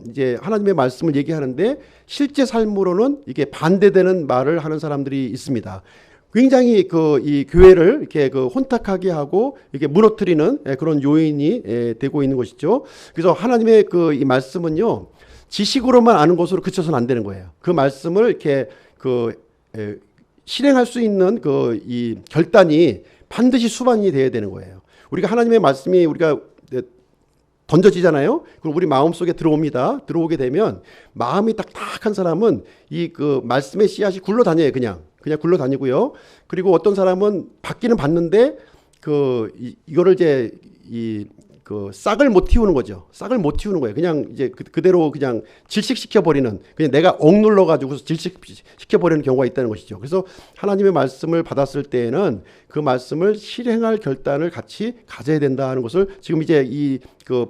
이제 하나님의 말씀을 얘기하는데 실제 삶으로는 이게 반대되는 말을 하는 사람들이 있습니다. 굉장히 이 교회를 이렇게 혼탁하게 하고 이렇게 무너뜨리는 그런 요인이 되고 있는 것이죠. 그래서 하나님의 이 말씀은요, 지식으로만 아는 것으로 그쳐서는 안 되는 거예요. 그 말씀을 이렇게 실행할 수 있는 이 결단이 반드시 수반이 되어야 되는 거예요. 우리가 하나님의 말씀이 우리가 던져지잖아요. 그럼 우리 마음속에 들어옵니다. 들어오게 되면 마음이 딱딱한 사람은 이 말씀의 씨앗이 굴러다녀요. 그냥 굴러다니고요. 그리고 어떤 사람은 받기는 받는데 이거를 이제 싹을 못 틔우는 거죠. 싹을 못 틔우는 거예요. 그냥 이제 그대로 그냥 질식시켜 버리는, 그냥 내가 억눌러 가지고 질식시켜 버리는 경우가 있다는 것이죠. 그래서 하나님의 말씀을 받았을 때에는 그 말씀을 실행할 결단을 같이 가져야 된다 하는 것을 지금 이제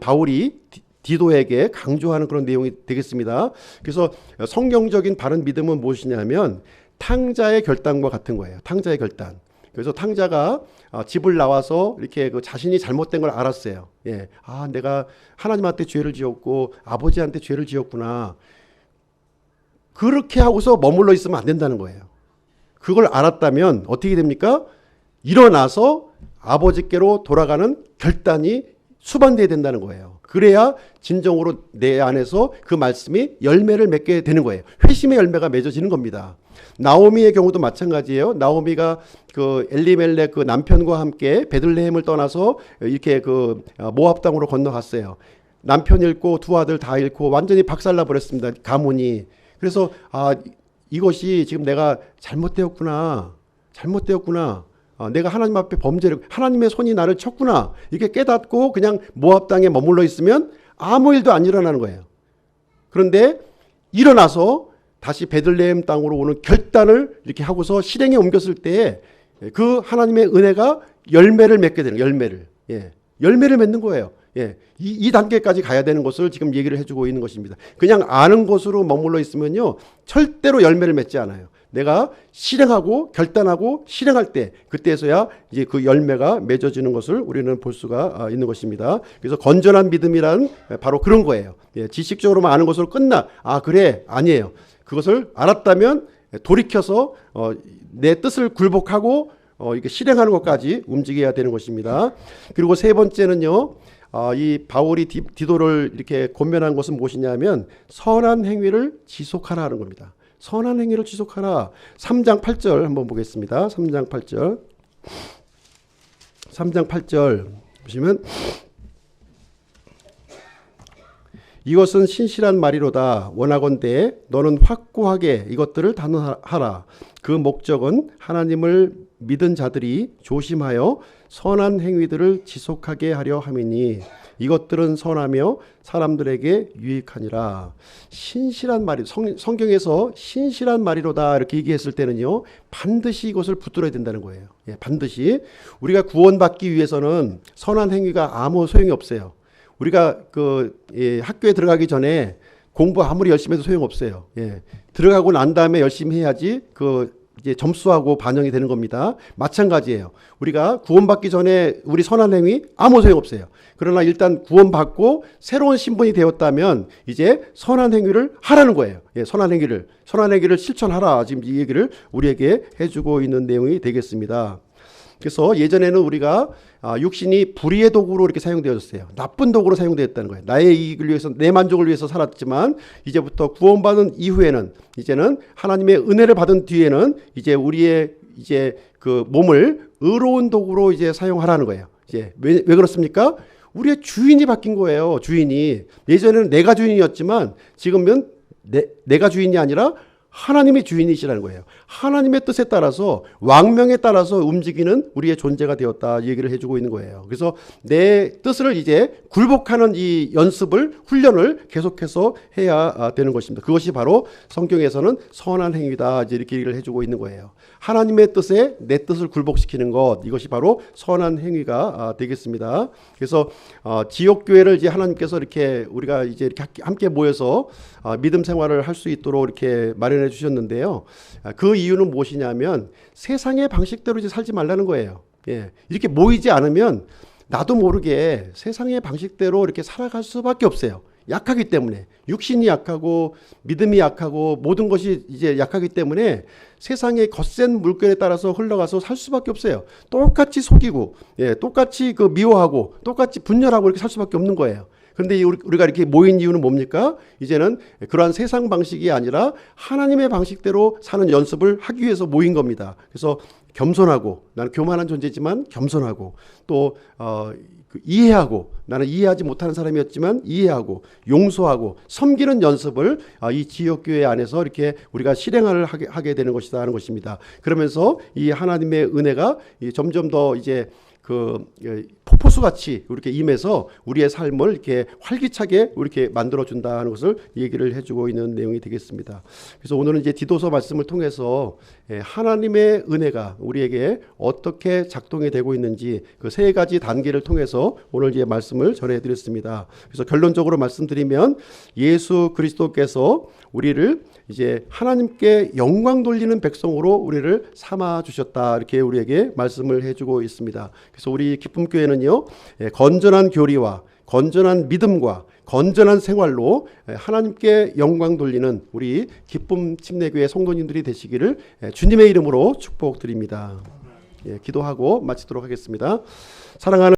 바울이 디도에게 강조하는 그런 내용이 되겠습니다. 그래서 성경적인 바른 믿음은 무엇이냐면 탕자의 결단과 같은 거예요. 탕자의 결단. 그래서 탕자가 집을 나와서 이렇게 자신이 잘못된 걸 알았어요. 예, 내가 하나님한테 죄를 지었고 아버지한테 죄를 지었구나. 그렇게 하고서 머물러 있으면 안 된다는 거예요. 그걸 알았다면 어떻게 됩니까? 일어나서 아버지께로 돌아가는 결단이 수반돼야 된다는 거예요. 그래야 진정으로 내 안에서 그 말씀이 열매를 맺게 되는 거예요. 회심의 열매가 맺어지는 겁니다. 나오미의 경우도 마찬가지예요. 나오미가 엘리멜렉 남편과 함께 베들레헴을 떠나서 이렇게 모압 땅으로 건너갔어요. 남편 잃고 두 아들 다 잃고 완전히 박살나 버렸습니다. 가문이. 그래서 이것이 지금 내가 잘못되었구나. 내가 하나님 앞에 범죄를, 하나님의 손이 나를 쳤구나. 이렇게 깨닫고 그냥 모압 땅에 머물러 있으면 아무 일도 안 일어나는 거예요. 그런데 일어나서 다시 베들레헴 땅으로 오는 결단을 이렇게 하고서 실행에 옮겼을 때 그 하나님의 은혜가 열매를 맺게 되는, 열매를 맺는 거예요. 이 단계까지 가야 되는 것을 지금 얘기를 해주고 있는 것입니다. 그냥 아는 것으로 머물러 있으면요, 절대로 열매를 맺지 않아요. 내가 실행하고 결단하고 실행할 때, 그때서야 이제 그 열매가 맺어지는 것을 우리는 볼 수가 있는 것입니다. 그래서 건전한 믿음이란 바로 그런 거예요. 지식적으로만 아는 것으로 끝나. 그래, 아니에요. 그것을 알았다면 돌이켜서 내 뜻을 굴복하고 이렇게 실행하는 것까지 움직여야 되는 것입니다. 그리고 세 번째는요, 이 바울이 디도를 이렇게 권면한 것은 무엇이냐면 선한 행위를 지속하라 하는 겁니다. 선한 행위를 지속하라. 3장 8절 한번 보겠습니다. 3장 8절. 3장 8절 보시면 이것은 신실한 말이로다. 원하건대 너는 확고하게 이것들을 단언하라. 그 목적은 하나님을 믿은 자들이 조심하여 선한 행위들을 지속하게 하려 함이니 이것들은 선하며 사람들에게 유익하니라. 신실한 말이, 성경에서 신실한 말이로다 이렇게 얘기했을 때는요, 반드시 이것을 붙들어야 된다는 거예요. 반드시. 우리가 구원받기 위해서는 선한 행위가 아무 소용이 없어요. 우리가 학교에 들어가기 전에 공부 아무리 열심히 해도 소용없어요. 들어가고 난 다음에 열심히 해야지 이제 점수하고 반영이 되는 겁니다. 마찬가지예요. 우리가 구원받기 전에 우리 선한 행위 아무 소용없어요. 그러나 일단 구원받고 새로운 신분이 되었다면 이제 선한 행위를 하라는 거예요. 선한 행위를 실천하라. 지금 이 얘기를 우리에게 해주고 있는 내용이 되겠습니다. 그래서 예전에는 우리가 육신이 불의의 도구로 이렇게 사용되었어요. 나쁜 도구로 사용되었다는 거예요. 나의 이익을 위해서, 내 만족을 위해서 살았지만 이제부터 구원받은 이후에는, 이제는 하나님의 은혜를 받은 뒤에는 이제 우리의 이제 그 몸을 의로운 도구로 이제 사용하라는 거예요. 이제 왜 그렇습니까? 우리의 주인이 바뀐 거예요. 주인이. 예전에는 내가 주인이었지만 지금은 내가 주인이 아니라 하나님이 주인이시라는 거예요. 하나님의 뜻에 따라서 왕명에 따라서 움직이는 우리의 존재가 되었다 얘기를 해주고 있는 거예요. 그래서 내 뜻을 이제 굴복하는 이 연습을 훈련을 계속해서 해야 되는 것입니다. 그것이 바로 성경에서는 선한 행위다 이렇게 얘기를 해주고 있는 거예요. 하나님의 뜻에 내 뜻을 굴복시키는 것, 이것이 바로 선한 행위가 되겠습니다. 그래서 지역교회를 이제 하나님께서 이렇게 우리가 이제 이렇게 함께 모여서 믿음 생활을 할 수 있도록 이렇게 마련해 주셨는데요. 그 이유는 무엇이냐면 세상의 방식대로 이제 살지 말라는 거예요. 예. 이렇게 모이지 않으면 나도 모르게 세상의 방식대로 이렇게 살아갈 수밖에 없어요. 약하기 때문에. 육신이 약하고 믿음이 약하고 모든 것이 이제 약하기 때문에 세상의 거센 물결에 따라서 흘러가서 살 수밖에 없어요. 똑같이 속이고, 예, 똑같이 그 미워하고, 똑같이 분열하고 이렇게 살 수밖에 없는 거예요. 그런데 우리가 이렇게 모인 이유는 뭡니까? 이제는 그러한 세상 방식이 아니라 하나님의 방식대로 사는 연습을 하기 위해서 모인 겁니다. 그래서 겸손하고, 나는 교만한 존재지만 겸손하고, 또 이해하고, 나는 이해하지 못하는 사람이었지만 이해하고, 용서하고, 섬기는 연습을 이 지역교회 안에서 이렇게 우리가 실행을 하게 되는 것이다 하는 것입니다. 그러면서 이 하나님의 은혜가 점점 더 이제 폭포수 같이 이렇게 임해서 우리의 삶을 이렇게 활기차게 이렇게 만들어 준다는 것을 얘기를 해주고 있는 내용이 되겠습니다. 그래서 오늘은 이제 디도서 말씀을 통해서 하나님의 은혜가 우리에게 어떻게 작동이 되고 있는지 그 세 가지 단계를 통해서 오늘 이제 말씀을 전해드렸습니다. 그래서 결론적으로 말씀드리면 예수 그리스도께서 우리를 이제 하나님께 영광 돌리는 백성으로 우리를 삼아 주셨다 이렇게 우리에게 말씀을 해주고 있습니다. 그래서 우리 기쁨교회는요, 건전한 교리와 건전한 믿음과 건전한 생활로 하나님께 영광 돌리는 우리 기쁨 침례교회 성도님들이 되시기를 주님의 이름으로 축복드립니다. 기도하고 마치도록 하겠습니다. 사랑하는